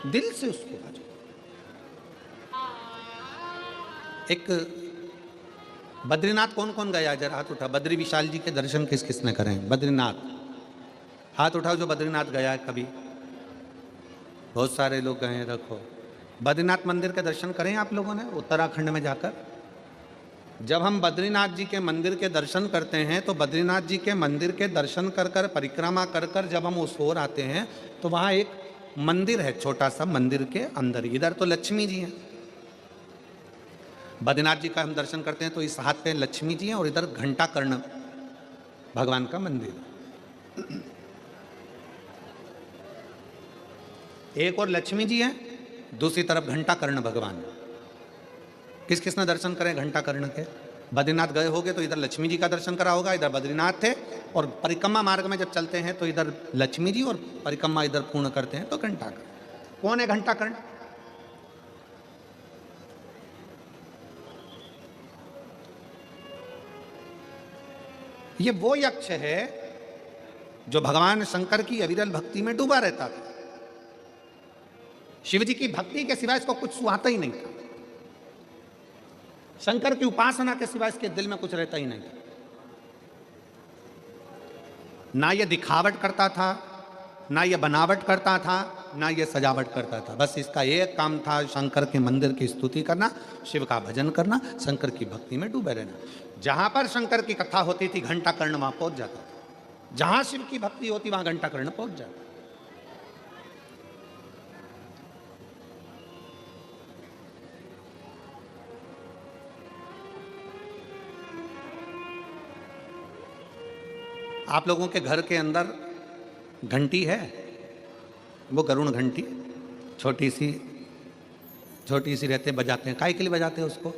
दिल से उसको बाजो। एक बद्रीनाथ कौन कौन गया, जरा हाथ उठा। बद्री विशाल जी के दर्शन किस किसने करें? बद्रीनाथ, हाथ उठाओ जो बद्रीनाथ गया है कभी। बहुत सारे लोग गए हैं, रखो। बद्रीनाथ मंदिर के दर्शन करें आप लोगों ने उत्तराखंड में जाकर? जब हम बद्रीनाथ जी के मंदिर के दर्शन करते हैं तो बद्रीनाथ जी के मंदिर के दर्शन कर कर, परिक्रमा कर कर जब हम उस ओर आते हैं तो वहाँ एक मंदिर है, छोटा सा, मंदिर के अंदर। इधर तो लक्ष्मी जी हैं, बद्रीनाथ जी का हम दर्शन करते हैं तो इस हाथ पे लक्ष्मी जी हैं और इधर घंटा कर्ण भगवान का मंदिर। एक और लक्ष्मी जी हैं, दूसरी तरफ घंटा कर्ण भगवान। किस किसने दर्शन करें घंटा कर्ण के? बद्रीनाथ गए होगे तो इधर लक्ष्मी जी का दर्शन करा होगा, इधर बद्रीनाथ थे, और परिक्रमा मार्ग में जब चलते हैं तो इधर लक्ष्मी जी और परिक्रमा इधर पूर्ण करते हैं तो घंटा कर्ण। कौन है घंटा कर्ण? ये वो यक्ष है जो भगवान शंकर की अविरल भक्ति में डूबा रहता था। शिव जी की भक्ति के सिवाय इसको कुछ सुहाता ही नहीं था, शंकर की उपासना के सिवाय इसके दिल में कुछ रहता ही नहीं था। ना ये दिखावट करता था, ना ये बनावट करता था, ना ये सजावट करता था। बस इसका एक काम था, शंकर के मंदिर की स्तुति करना, शिव का भजन करना, शंकर की भक्ति में डूबे रहना। जहां पर शंकर की कथा होती थी घंटा कर्ण वहां पहुंच जाता था, जहां शिव की भक्ति होती वहां घंटा कर्ण पहुंच जाता। आप लोगों के घर के अंदर घंटी है, वो गरुण घंटी, छोटी सी रहते, बजाते हैं। काहे के लिए बजाते हैं उसको?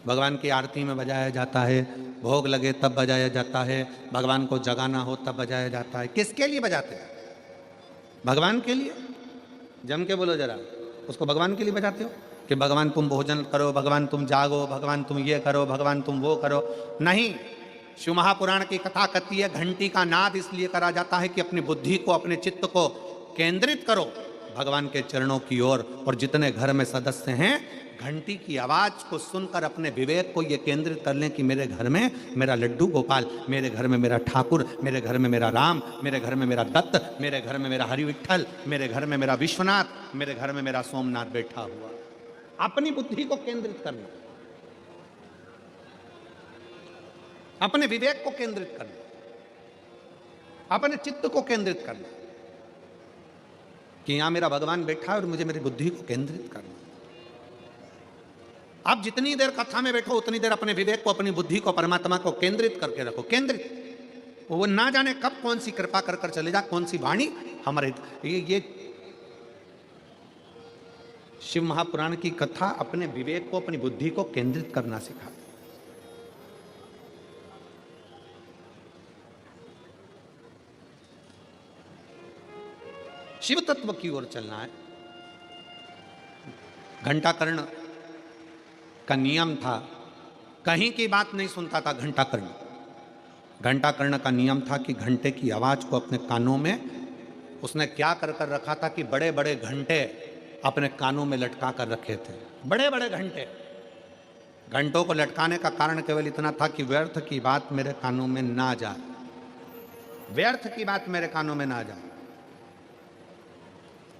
भगवान की आरती में बजाया जाता है, भोग लगे तब बजाया जाता है, भगवान को जगाना हो तब बजाया जाता है। किसके लिए बजाते हैं? भगवान के लिए। जम के बोलो जरा, उसको भगवान के लिए बजाते हो? कि भगवान तुम भोजन करो, भगवान तुम जागो, भगवान तुम ये करो, भगवान तुम वो करो। नहीं, शिव महापुराण की कथा कहती है घंटी का नाद इसलिए करा जाता है कि अपनी बुद्धि को, अपने चित्त को केंद्रित करो भगवान के चरणों की ओर। और जितने घर में सदस्य हैं, घंटी की आवाज को सुनकर अपने विवेक को ये केंद्रित कर लें कि मेरे घर में मेरा लड्डू गोपाल, मेरे घर में मेरा ठाकुर, मेरे घर में मेरा राम, मेरे घर में मेरा दत्त, मेरे घर में मेरा हरि विठल, मेरे घर में मेरा विश्वनाथ, मेरे घर में मेरा सोमनाथ बैठा हुआ। अपनी बुद्धि को केंद्रित करना, अपने विवेक को केंद्रित करना, अपने चित्त को केंद्रित करना कि यहां मेरा भगवान बैठा है और मुझे मेरी बुद्धि को केंद्रित करना। आप जितनी देर कथा में बैठो उतनी देर अपने विवेक को, अपनी बुद्धि को, परमात्मा को केंद्रित करके रखो। केंद्रित, वो ना जाने कब कौन सी कृपा कर कर चले जा, कौन सी वाणी हमारे ये शिव महापुराण की कथा अपने विवेक को, अपनी बुद्धि को केंद्रित करना सिखाती। शिव तत्व की ओर चलना है। घंटाकर्ण का नियम था, कहीं की बात नहीं सुनता था घंटाकर्ण। घंटाकर्ण का नियम था कि घंटे की आवाज को अपने कानों में, उसने क्या कर कर रखा था कि बड़े बड़े घंटे अपने कानों में लटका कर रखे थे। बड़े बड़े घंटे, घंटों को लटकाने का कारण केवल इतना था कि व्यर्थ की बात मेरे कानों में ना जाए, व्यर्थ की बात मेरे कानों में ना जाए।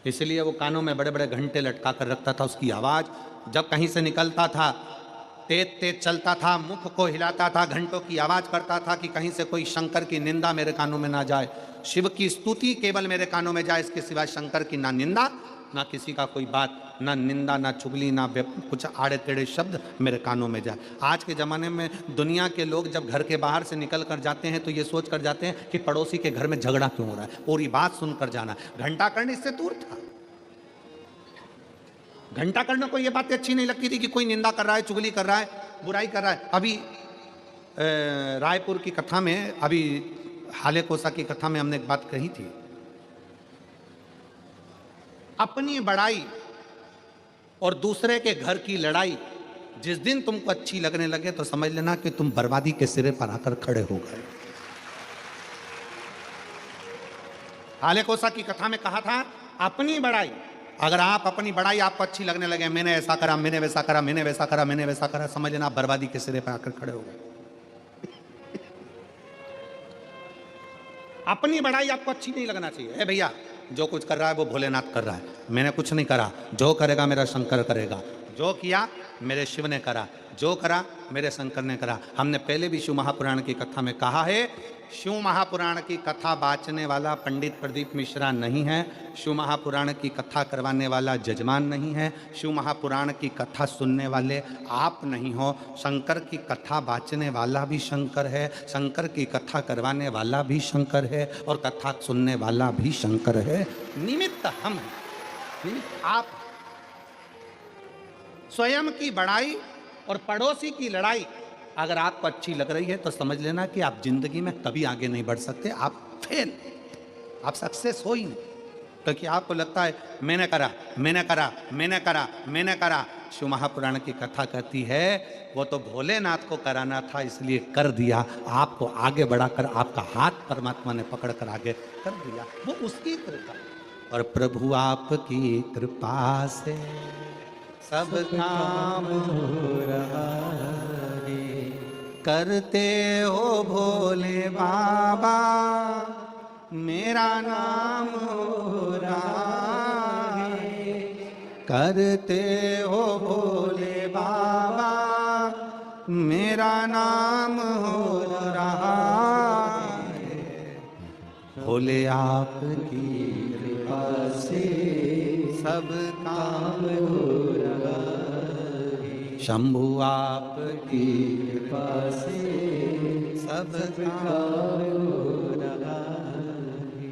इसलिए वो कानों में बड़े बड़े घंटे लटका कर रखता था। उसकी आवाज जब कहीं से निकलता था, तेज तेज चलता था, मुख को हिलाता था, घंटों की आवाज करता था कि कहीं से कोई शंकर की निंदा मेरे कानों में ना जाए, शिव की स्तुति केवल मेरे कानों में जाए, इसके सिवा शंकर की ना निंदा, ना किसी का कोई बात, ना निंदा, ना चुगली, ना कुछ आड़े टेढ़े शब्द मेरे कानों में जाए। आज के ज़माने में दुनिया के लोग जब घर के बाहर से निकल कर जाते हैं तो ये सोच कर जाते हैं कि पड़ोसी के घर में झगड़ा क्यों हो रहा है, पूरी बात सुनकर जाना। घंटाकर्ण इससे दूर था। घंटाकर्ण को ये बातें अच्छी नहीं लगती थी कि कोई निंदा कर रहा है, चुगली कर रहा है, बुराई कर रहा है। अभी रायपुर की कथा में, अभी हाले कोसा की कथा में हमने एक बात कही थी, अपनी बड़ाई और दूसरे के घर की लड़ाई जिस दिन तुमको अच्छी लगने लगे तो समझ लेना कि तुम बर्बादी के सिरे पर आकर खड़े हो गए। हाले कोसा की कथा में कहा था, अपनी बड़ाई, अगर आप अपनी बड़ाई आपको अच्छी लगने लगे, मैंने ऐसा करा, मैंने वैसा करा, मैंने वैसा करा, मैंने वैसा करा, समझ लेना आप बर्बादी के सिरे पर आकर खड़े हो गए। अपनी बड़ाई आपको अच्छी नहीं लगना चाहिए। भैया जो कुछ कर रहा है वो भोलेनाथ कर रहा है, मैंने कुछ नहीं करा, जो करेगा मेरा शंकर करेगा, जो किया मेरे शिव ने करा, जो करा मेरे शंकर ने करा। हमने पहले भी शिव महापुराण की कथा में कहा है, शिव महापुराण की कथा बाँचने वाला पंडित प्रदीप मिश्रा नहीं है, शिव महापुराण की कथा करवाने वाला जजमान नहीं है, शिव महापुराण की कथा सुनने वाले आप नहीं हो। शंकर की कथा बाँचने वाला भी शंकर है, शंकर की कथा करवाने वाला भी शंकर है, और कथा सुनने वाला भी शंकर है। निमित्त हम हैं, निमित्त आप। स्वयं की बड़ाई और पड़ोसी की लड़ाई अगर आपको अच्छी लग रही है तो समझ लेना कि आप जिंदगी में कभी आगे नहीं बढ़ सकते, आप फेल, आप सक्सेस हो ही नहीं, क्योंकि आपको लगता है मैंने करा, मैंने करा, मैंने करा, मैंने करा। शिव महापुराण की कथा कहती है वो तो भोलेनाथ को कराना था इसलिए कर दिया, आपको आगे बढ़ाकर आपका हाथ परमात्मा ने पकड़ कर आगे कर दिया, वो उसकी कृपा। और प्रभु आपकी कृपा से सब काम हो रहा है, करते हो भोले बाबा मेरा नाम हो रहा है, करते हो भोले बाबा मेरा नाम हो रहा है। भोले आपकी कृपा से सब काम हो रहा है, शंभु आपकी कृपा से सब काम हो रहा है।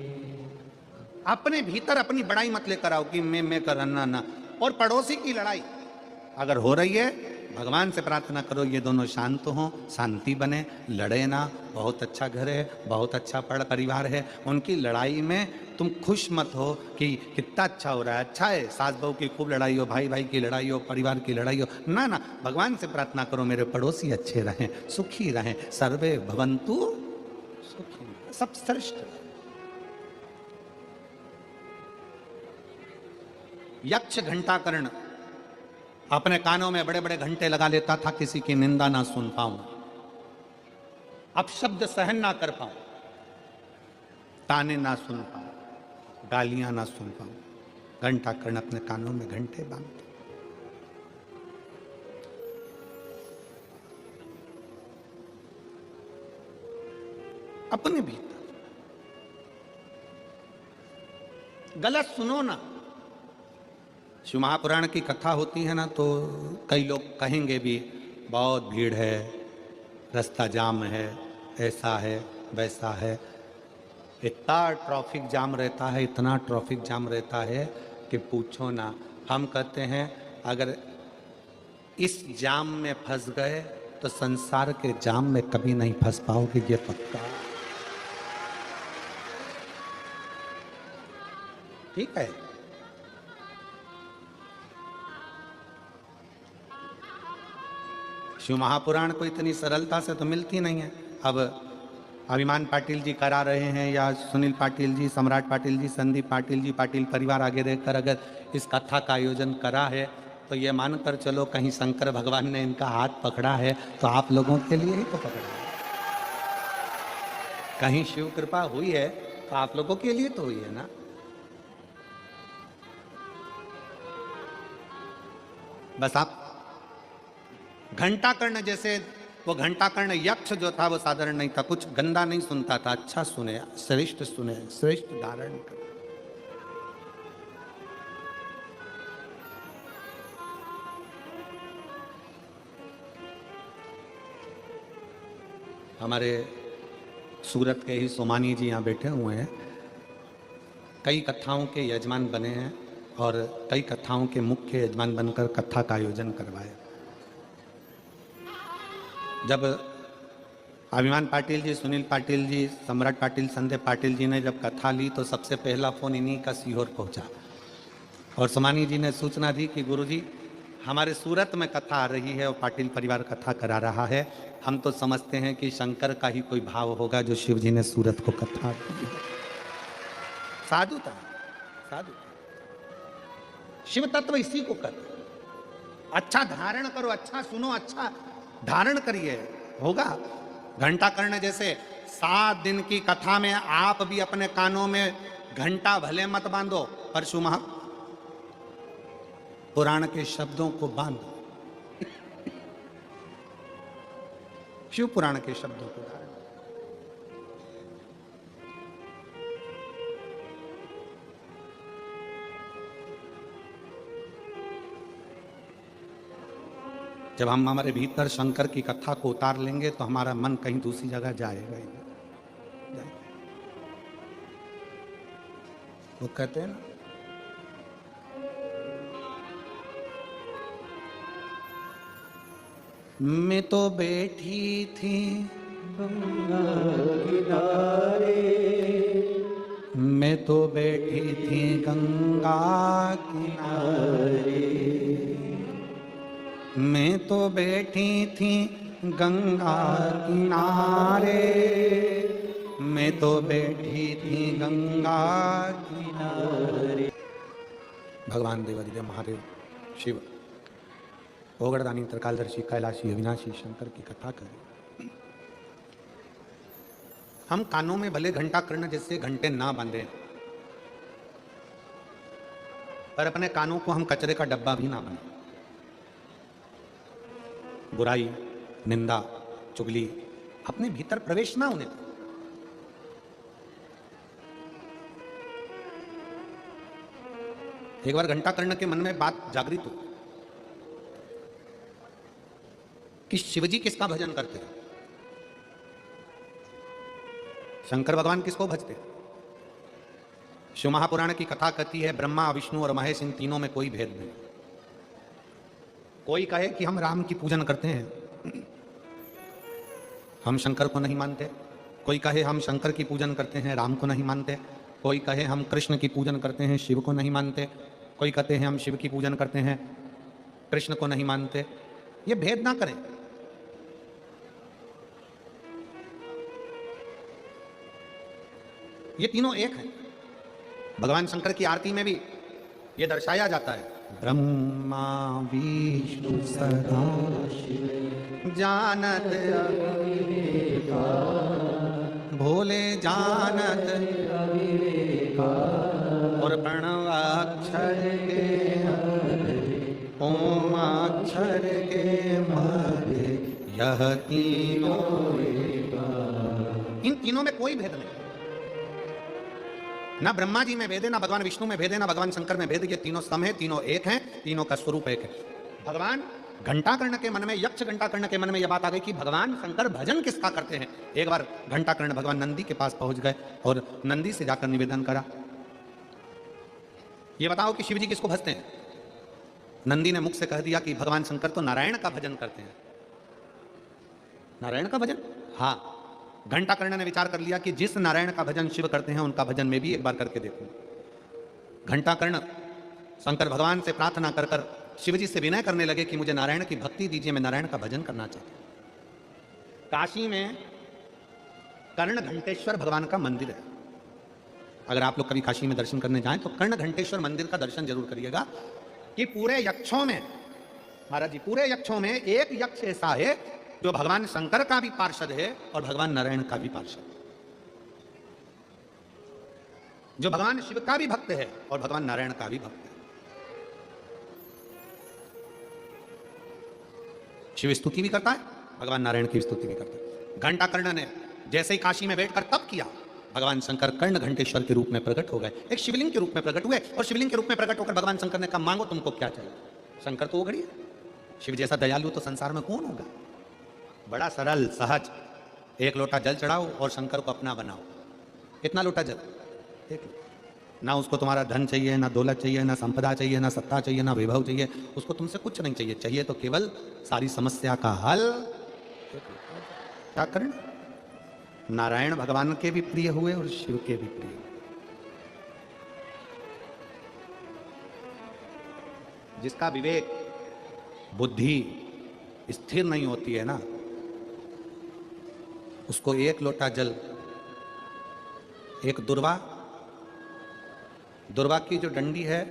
अपने भीतर अपनी बड़ाई मत लेकर आओ कि मैं करना ना। और पड़ोसी की लड़ाई, अगर हो रही है, भगवान से प्रार्थना करो ये दोनों शांत हों, शांति बने, लड़े ना। बहुत अच्छा घर है, बहुत अच्छा परिवार है, उनकी लड़ाई में तुम खुश मत हो कि कितना अच्छा हो रहा है। अच्छा है, सास बहू की खूब लड़ाई हो, भाई भाई की लड़ाई हो, परिवार की लड़ाई हो, ना ना, भगवान से प्रार्थना करो मेरे पड़ोसी अच्छे रहें, सुखी रहें, सर्वे भवन्तु सुखी, सब श्रेष्ठ। यक्ष घंटाकर्ण अपने कानों में बड़े बड़े घंटे लगा लेता था, किसी की निंदा ना सुन पाऊं, अपशब्द सहन ना कर पाऊं, ताने ना सुन पाऊं, गालियां ना सुन पाऊं। घंटाकर्ण अपने कानों में घंटे बांधते। अपने भीतर गलत सुनो ना। शिव महापुराण की कथा होती है ना, तो कई लोग कहेंगे भी बहुत भीड़ है, रास्ता जाम है, ऐसा है वैसा है। इतना ट्रैफिक जाम रहता है, इतना ट्रैफिक जाम रहता है कि पूछो ना। हम कहते हैं अगर इस जाम में फंस गए तो संसार के जाम में कभी नहीं फंस पाओगे, ये पक्का। ठीक है। शिव महापुराण को इतनी सरलता से तो मिलती नहीं है। अब अभिमान पाटिल जी करा रहे हैं, या सुनील पाटिल जी, सम्राट पाटिल जी, संदीप पाटिल जी, पाटिल परिवार आगे रहकर अगर इस कथा का आयोजन करा है, तो ये मानकर चलो कहीं शंकर भगवान ने इनका हाथ पकड़ा है तो आप लोगों के लिए ही तो पकड़ा है। कहीं शिव कृपा हुई है तो आप लोगों के लिए तो हुई है ना। बस आप घंटाकर्ण जैसे, वो घंटाकर्ण यक्ष जो था वो साधारण नहीं था, कुछ गंदा नहीं सुनता था, अच्छा सुने, श्रेष्ठ सुने, श्रेष्ठ धारण कर। हमारे सूरत के ही सोमानी जी यहाँ बैठे हुए हैं, कई कथाओं के यजमान बने हैं और कई कथाओं के मुख्य यजमान बनकर कथा का आयोजन करवाए। जब अभिमान पाटिल जी, सुनील पाटिल जी, सम्राट पाटिल, संदीप पाटिल जी ने जब कथा ली तो सबसे पहला फोन इन्हीं का सीहोर पहुंचा और सोमानी जी ने सूचना दी कि गुरुजी हमारे सूरत में कथा आ रही है और पाटिल परिवार कथा करा रहा है। हम तो समझते हैं कि शंकर का ही कोई भाव होगा जो शिव जी ने सूरत को कथा दी। साधु था, साधु। शिव तत्व इसी को कर, अच्छा धारण करो, अच्छा सुनो, अच्छा धारण करिए, होगा। घंटाकर्ण जैसे 7 दिन की कथा में आप भी अपने कानों में घंटा भले मत बांधो, पर शिव पुराण के शब्दों को बांधो, शिव पुराण के शब्दों को धारण। जब हम हमारे भीतर शंकर की कथा को उतार लेंगे तो हमारा मन कहीं दूसरी जगह जाएगा ही नहीं। वो कहते हैं ना, मैं तो बैठी थी गंगा किनारे, मैं तो बैठी थी गंगा किनारे, मैं तो बैठी थी गंगा किनारे, मैं तो बैठी थी गंगा किनारे। भगवान देवादिदेव महादेव शिव ओगड़दानी त्रिकालदर्शी कैलाशी अविनाशी शंकर की कथा करें। हम कानों में भले घंटाकर्ण जैसे घंटे ना बांधे, पर अपने कानों को हम कचरे का डब्बा भी ना बनाए। बुराई, निंदा, चुगली अपने भीतर प्रवेश ना होने दो। एक बार घंटाकर्ण के मन में बात जागृत हो कि शिवजी किसका भजन करते हैं, शंकर भगवान किसको भजते। शिव महापुराण की कथा कहती है ब्रह्मा, विष्णु और महेश इन तीनों में कोई भेद नहीं, कोई कहे कि हम राम की पूजन करते हैं, हम शंकर को नहीं मानते। कोई कहे हम शंकर की पूजन करते हैं, राम को नहीं मानते। कोई कहे हम कृष्ण की पूजन करते हैं, शिव को नहीं मानते। कोई कहते हैं हम शिव की पूजन करते हैं, कृष्ण को नहीं मानते। ये भेद ना करें। ये तीनों एक हैं। भगवान शंकर की आरती में भी ये दर्शाया जाता है, ब्रह्मा विष्णु सदा शिव जानत भोले जानत और प्रणवाक्षर के ओम अक्षर के मध्य यह तीनों। इन तीनों में कोई भेद नहीं, ना ब्रह्मा जी में भेद है, ना भगवान विष्णु में भेद है, ना भगवान शंकर में भेद है। ये तीनों सम है, तीनों एक हैं, तीनों का स्वरूप एक है। भगवान घंटाकर्ण के मन में, यक्ष घंटाकर्ण के मन में यह बात आ गई कि भगवान शंकर भजन किसका करते हैं। एक बार घंटाकर्ण भगवान नंदी के पास पहुंच गए और नंदी से जाकर निवेदन करा, ये बताओ कि शिव जी किसको भजते हैं। नंदी ने मुख से कह दिया कि भगवान शंकर तो नारायण का भजन करते हैं। नारायण का भजन? हाँ। घंटाकर्ण ने विचार कर लिया कि जिस नारायण का भजन शिव करते हैं उनका भजन मैं भी एक बार करके देखूं। घंटाकर्ण शंकर भगवान से प्रार्थना कर कर शिव जी से विनय करने लगे कि मुझे नारायण की भक्ति दीजिए, मैं नारायण का भजन करना चाहता हूं। काशी में कर्ण घंटेश्वर भगवान का मंदिर है। अगर आप लोग कभी काशी में दर्शन करने जाएं तो कर्ण घंटेश्वर मंदिर का दर्शन जरूर करिएगा कि पूरे यक्षों में, महाराज जी, पूरे यक्षों में एक यक्ष ऐसा है जो भगवान शंकर का भी पार्षद है और भगवान नारायण का भी पार्षद है, जो भगवान शिव का भी भक्त है और भगवान नारायण का भी भक्त है। शिव स्तुति भी करता है, भगवान नारायण की स्तुति भी करता है। घंटाकर्ण ने जैसे ही काशी में बैठकर तप किया, भगवान शंकर कर्ण घंटेश्वर के रूप में प्रकट हो गए, एक शिवलिंग के रूप में प्रकट हुए। और शिवलिंग के रूप में प्रकट होकर भगवान शंकर ने कहा, मांगो तुमको क्या चाहिए। शंकर तो उगड़ी है, शिव जैसा दयालु तो संसार में कौन होगा। बड़ा सरल सहज, एक लोटा जल चढ़ाओ और शंकर को अपना बनाओ। कितना लोटा जल? एक लोटा। ना उसको तुम्हारा धन चाहिए, ना दौलत चाहिए, ना संपदा चाहिए, ना सत्ता चाहिए, ना वैभव चाहिए, उसको तुमसे कुछ नहीं चाहिए। चाहिए तो केवल सारी समस्या का हल। क्या करें? नारायण भगवान के भी प्रिय हुए और शिव के भी प्रिय। जिसका विवेक बुद्धि स्थिर नहीं होती है ना, उसको एक लोटा जल, एक दुर्वा की जो डंडी है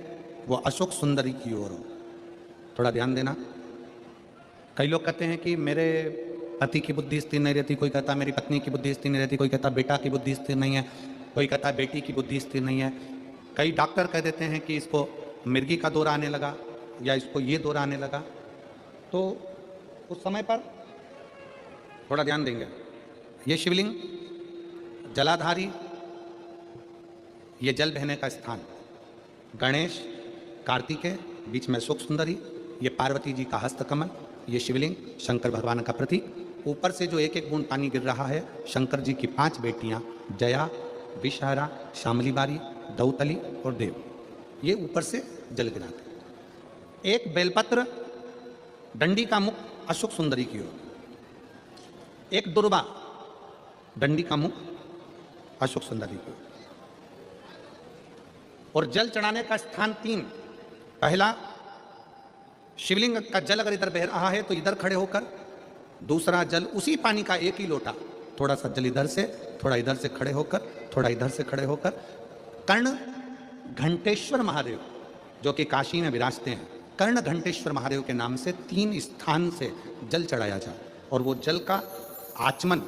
वो अशोक सुंदरी की ओर हो। थोड़ा ध्यान देना। कई लोग कहते हैं कि मेरे पति की बुद्धि स्थिर नहीं रहती, कोई कहता मेरी पत्नी की बुद्धि स्थिर नहीं रहती, कोई कहता बेटा की बुद्धि स्थिर नहीं है, कोई कहता बेटी की बुद्धि स्थिर नहीं है। कई डॉक्टर कह देते हैं कि इसको मिर्गी का दौरा आने लगा या इसको ये दौरा आने लगा। तो उस समय पर थोड़ा ध्यान देंगे। ये शिवलिंग जलाधारी, ये जल बहने का स्थान, गणेश कार्तिकेय, बीच में अशोक सुंदरी, ये पार्वती जी का हस्तकमल, ये शिवलिंग शंकर भगवान का प्रतीक। ऊपर से जो एक एक बूंद पानी गिर रहा है, शंकर जी की 5 बेटियां जया, विषहरा, शामली बारी, दौतली और देव, ये ऊपर से जल गिराते। एक बेलपत्र, डंडी का मुख अशोक सुंदरी की ओर, एक दुर्वा, डंडी का मुख अशोक सुंदरी की ओर। और जल चढ़ाने का स्थान 3। पहला, शिवलिंग का जल अगर इधर बह रहा है तो इधर खड़े होकर, दूसरा जल उसी पानी का एक ही लोटा, थोड़ा सा जल इधर से, थोड़ा इधर से खड़े होकर, थोड़ा इधर से खड़े होकर, कर्ण घंटेश्वर महादेव जो कि काशी में विराजते हैं, कर्ण घंटेश्वर महादेव के नाम से 3 स्थान से जल चढ़ाया जाए। और वो जल का आचमन,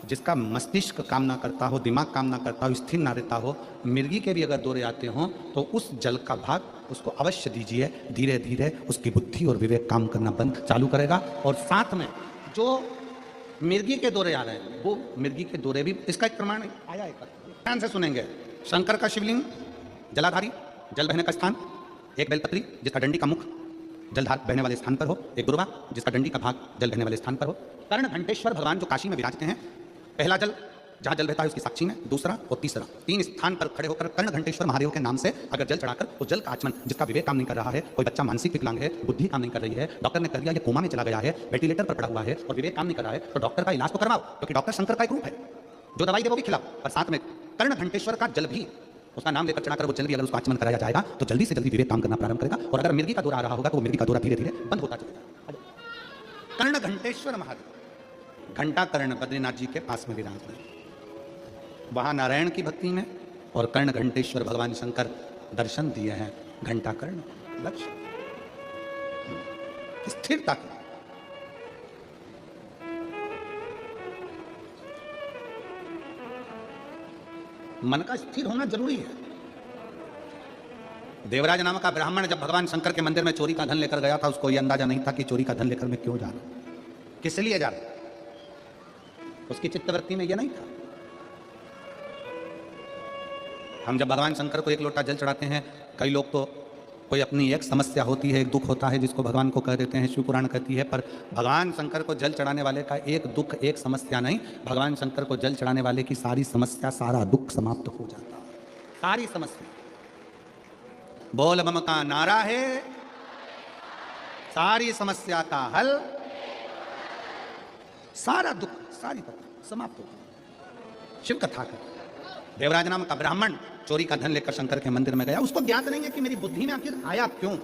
जिसका मस्तिष्क काम ना करता हो, दिमाग काम ना करता हो, स्थिर ना रहता हो, मिर्गी के भी अगर दौरे आते हों तो उस जल का भाग उसको अवश्य दीजिए। धीरे धीरे उसकी बुद्धि और विवेक काम करना बंद चालू करेगा। और साथ में जो मिर्गी के दौरे आ रहे हैं, वो मिर्गी के दौरे भी, इसका एक प्रमाण आया है। ध्यान से सुनेंगे। शंकर का शिवलिंग जलाधारी, जल बहने का स्थान, एक बेलपत्री जिसका डंडी का मुख जलधार बहने वाले स्थान पर हो, एक दुर्वा जिसका डंडी का भाग जल बहने वाले स्थान पर हो। कर्ण घंटेश्वर भगवान जो काशी में विराजते हैं, पहला जल जहां जल बहता है उसकी साक्षी में, दूसरा और तीसरा, 3 स्थान पर खड़े होकर कर्ण घंटेश्वर महादेव के नाम से अगर जल चढ़ाकर उस जल का आचमन, जिसका विवेक काम नहीं कर रहा है, कोई बच्चा मानसिक विकलांग है, बुद्धि काम नहीं कर रही है, डॉक्टर ने कर दिया ये कोमा में चला गया है, वेंटिलेटर पर पड़ा हुआ है और विवेक काम नहीं कर रहा है, तो डॉक्टर का इलाज तो करवाओ, क्योंकि डॉक्टर शंकर का एक रूप है। जो दवाई दे वो भी खिलाओ, और साथ में कर्ण घंटेश्वर का जल भी, उसका नाम लेकर चढ़ाकर वो जल भी अगर उसको आचमन कराया जाएगा तो जल्दी से जल्दी विवेक काम करना प्रारंभ करेगा। और अगर मिर्गी का दौरा आ रहा होगा तो वो मिर्गी का दौरा धीरे धीरे बंद होता चलेगा। कर्ण घंटेश्वर महादेव घंटा कर्ण बद्रीनाथ जी के पास में विराजमान है, वहां नारायण की भक्ति में, और कर्ण घंटेश्वर भगवान शंकर दर्शन दिए हैं घंटा कर्ण लक्ष्य स्थिरता की। मन का स्थिर होना जरूरी है। देवराज नाम का ब्राह्मण जब भगवान शंकर के मंदिर में चोरी का धन लेकर गया था, उसको यह अंदाजा नहीं था कि चोरी का धन लेकर मैं क्यों जा रहा हूं, किस लिए जा रहा हूं, उसकी चित्तवृत्ति में यह नहीं था। हम जब भगवान शंकर को एक लोटा जल चढ़ाते हैं, कई लोग तो कोई अपनी एक समस्या होती है, एक दुख होता है जिसको भगवान को कह देते हैं, शिव पुराण कहती है, पर भगवान शंकर को जल चढ़ाने वाले का एक दुख एक समस्या नहीं, भगवान शंकर को जल चढ़ाने वाले की सारी समस्या सारा दुख समाप्त हो जाता है, सारी समस्या। बोल बम का नारा है, सारी समस्या का हल, सारा दुख सारी कथा समाप्त हो। शिव कथा का देवराज नाम का ब्राह्मण चोरी का धन लेकर शंकर के मंदिर में गया, उसको ज्ञात नहीं है कि मेरी बुद्धि में आखिर आया क्यों।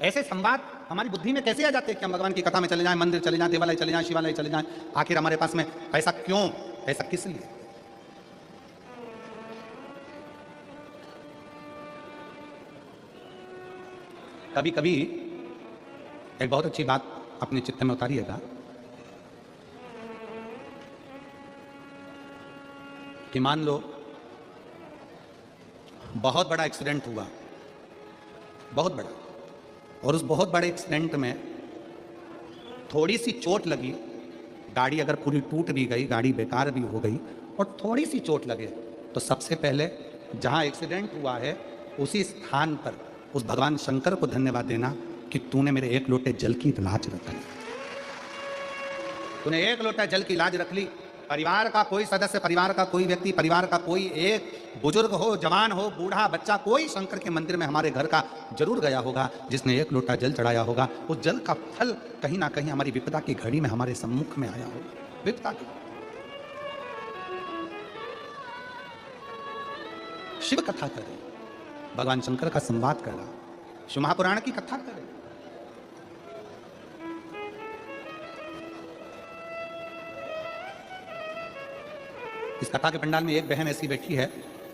ऐसे संवाद हमारी बुद्धि में कैसे आ जाते हैं कि हम भगवान की कथा में चले जाएं, मंदिर चले जाएं, देवालय चले जाएं, शिवालय चले जाएं, आखिर हमारे पास में ऐसा क्यों, ऐसा किस लिए। कभी कभी एक बहुत अच्छी बात अपने चित्त में उतारिएगा कि मान लो बहुत बड़ा एक्सीडेंट हुआ, बहुत बड़ा, और उस बहुत बड़े एक्सीडेंट में थोड़ी सी चोट लगी, गाड़ी अगर पूरी टूट भी गई, गाड़ी बेकार भी हो गई और थोड़ी सी चोट लगे, तो सबसे पहले जहां एक्सीडेंट हुआ है उसी स्थान पर उस भगवान शंकर को धन्यवाद देना कि तूने मेरे एक लोटे जल की लाज रख ली, तूने एक लोटा जल की लाज रख ली। परिवार का कोई सदस्य, परिवार का कोई व्यक्ति, परिवार का कोई एक बुजुर्ग हो, जवान हो, बूढ़ा, बच्चा, कोई शंकर के मंदिर में हमारे घर का जरूर गया होगा जिसने एक लोटा जल चढ़ाया होगा। उस जल का फल कहीं ना कहीं हमारी विपदा की घड़ी में हमारे सम्मुख में आया होगा। विपदा की शिव कथा करें, भगवान शंकर का संवाद करा, शिव महापुराण की कथा करें। इस कथा के पंडाल में एक बहन ऐसी बैठी है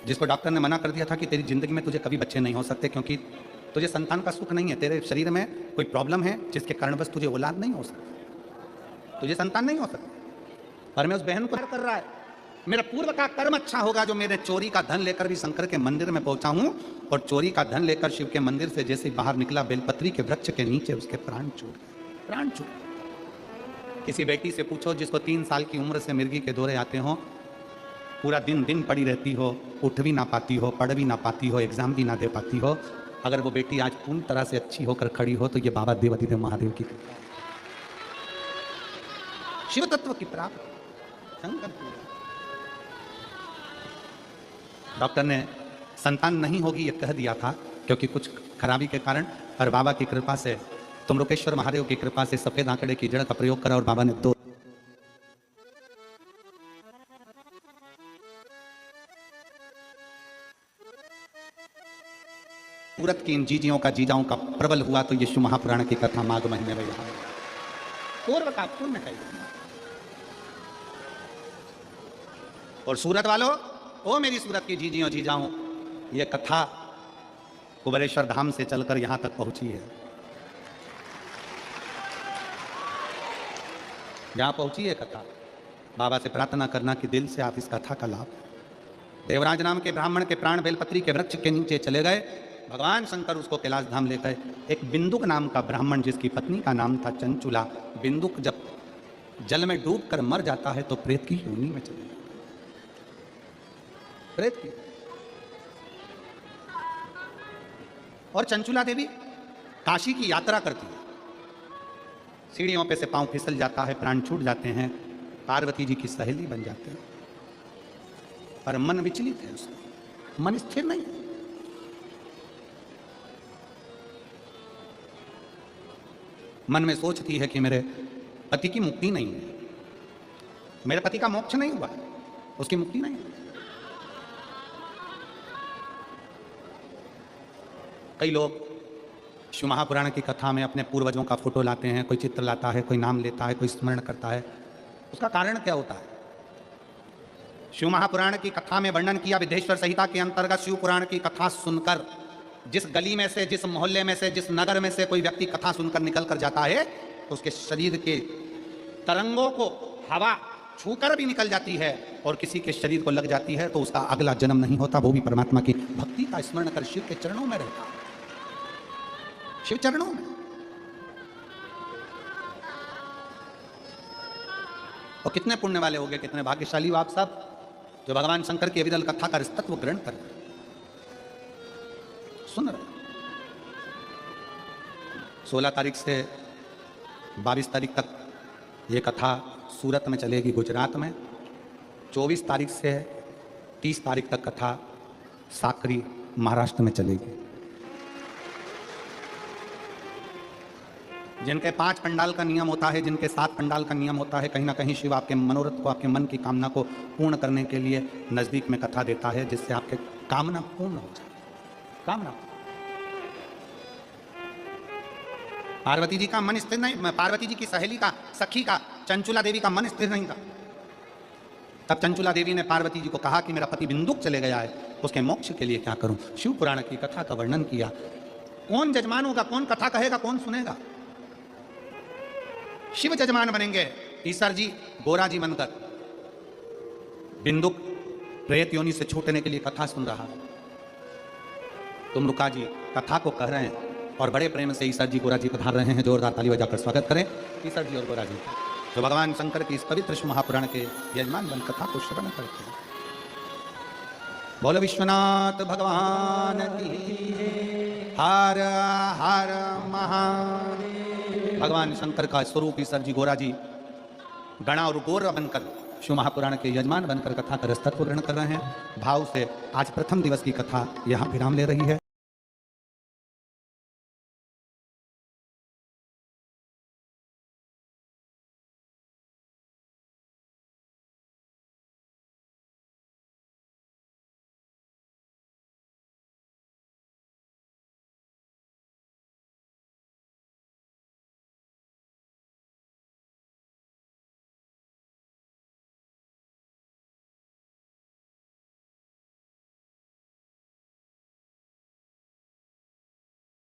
जिसको डॉक्टर ने मना कर दिया था कि तेरी जिंदगी में तुझे कभी बच्चे नहीं हो सकते, क्योंकि तुझे संतान का सुख नहीं है, तेरे शरीर में कोई प्रॉब्लम है जिसके कारणवश तुझे औलाद नहीं हो सकती, तुझे संतान नहीं हो सकती। पर मैं उस बहन को कर रहा है, मेरा पूर्व का कर्म अच्छा होगा जो मेरे चोरी का धन लेकर भी शंकर के मंदिर में पहुंचा हूं, और चोरी का धन लेकर शिव के मंदिर से जैसे बाहर निकला, बेलपत्री के वृक्ष के नीचे उसके प्राण छूट गए, प्राण छूट। किसी बेटी से पूछो जिसको 3 साल की उम्र से मिर्गी के दौरे आते हो, पूरा दिन दिन पड़ी रहती हो, उठ भी ना पाती हो, पढ़ भी ना पाती हो, एग्जाम भी ना दे पाती हो, अगर वो बेटी आज पूर्ण तरह से अच्छी होकर खड़ी हो तो ये बाबा देवाधिदेव महादेव की कृपा, शिव तत्व की प्राप्त। शंकर डॉक्टर ने संतान नहीं होगी ये कह दिया था क्योंकि कुछ खराबी के कारण, और बाबा की कृपा से, तुम लोकेश्वर महादेव की कृपा से सफेद आंकड़े की जड़ का प्रयोग करा और बाबा ने 2 सूरत की इन जीजियों का, जीजाओं का प्रबल हुआ, तो ये शिव महापुराण की कथा माघ महीने में यहाँ पूर्व का पुण्य है। और सूरत वालों, ओ मेरी सूरत की जीजियों जीजाओं, ये कथा कुबेरेश्वर धाम से चलकर यहां तक पहुंची है, यहां पहुंची है कथा। बाबा से प्रार्थना करना कि दिल से आप इस कथा का लाभ। देवराज नाम के ब्राह्मण के प्राण बेलपत्री के वृक्ष के नीचे चले गए, भगवान शंकर उसको कैलाश धाम ले गए। एक बिंदुक नाम का ब्राह्मण जिसकी पत्नी का नाम था चंचुला, बिंदुक जब जल में डूबकर मर जाता है तो प्रेत की योनि में चले जाता है, प्रेत की। और चंचुला देवी काशी की यात्रा करती है, सीढ़ियों पे से पांव फिसल जाता है, प्राण छूट जाते हैं, पार्वती जी की सहेली बन जाते हैं। पर मन विचलित है उसमें, मन स्थिर नहीं है। मन में सोचती है कि मेरे पति की मुक्ति नहीं है, मेरे पति का मोक्ष नहीं हुआ, उसकी मुक्ति नहीं है। कई लोग शिव महापुराण की कथा में अपने पूर्वजों का फोटो लाते हैं, कोई चित्र लाता है, कोई नाम लेता है, कोई स्मरण करता है। उसका कारण क्या होता है? शिव महापुराण की कथा में वर्णन किया, विदेश्वर संहिता के अंतर्गत शिव पुराण की कथा सुनकर जिस गली में से, जिस मोहल्ले में से, जिस नगर में से कोई व्यक्ति कथा सुनकर निकल कर जाता है तो उसके शरीर के तरंगों को हवा छूकर भी निकल जाती है और किसी के शरीर को लग जाती है तो उसका अगला जन्म नहीं होता, वो भी परमात्मा की भक्ति का स्मरण कर शिव के चरणों में रहता है, शिव चरणों में। और कितने पुण्य वाले हो गए, कितने भाग्यशाली हो आप सब जो भगवान शंकर की अविरल कथा का तत्व ग्रहण कर सुन रहे। 16 तारीख से 22 तारीख तक ये कथा सूरत में चलेगी, गुजरात में। 24 तारीख से 30 तारीख तक कथा साकरी महाराष्ट्र में चलेगी। जिनके 5 पंडाल का नियम होता है, जिनके 7 पंडाल का नियम होता है, कहीं ना कहीं शिव आपके मनोरथ को, आपके मन की कामना को पूर्ण करने के लिए नजदीक में कथा देता है, जिससे आपके कामना पूर्ण हो जाए। कामना पार्वती जी का मन स्थिर नहीं, पार्वती जी की सहेली का, सखी का, चंचुला देवी का मन स्थिर नहीं था। तब चंचुला देवी ने पार्वती जी को कहा कि मेरा पति बिंदुक चले गया है, उसके मोक्ष के लिए क्या करूं? शिव पुराण की कथा का वर्णन किया। कौन जजमान होगा, कौन कथा कहेगा, कौन सुनेगा? शिव जजमान बनेंगे। ईसर जी, गोरा जी बनकर बिंदुक प्रेत योनि से छूटने के लिए कथा सुन रहा है। तुम रुका जी कथा को कह रहे हैं और बड़े प्रेम से ईसर जी, गोरा जी पधार रहे हैं। जोरदार ताली बजाकर स्वागत करें ईसर जी और गोरा जी, जो भगवान शंकर की इस पवित्र शिव महापुराण के यजमान बन कथा को श्रवण करते हैं। बोलो विश्वनाथ भगवान की। हर हर महादेव। भगवान शंकर का स्वरूप ईसर जी, गोरा जी गणा और गोर बनकर शिव महापुराण के यजमान बनकर कथा का रसतत्व ग्रहण कर रहे हैं। भाव से आज प्रथम दिवस की कथा यहाँ विराम ले रही है।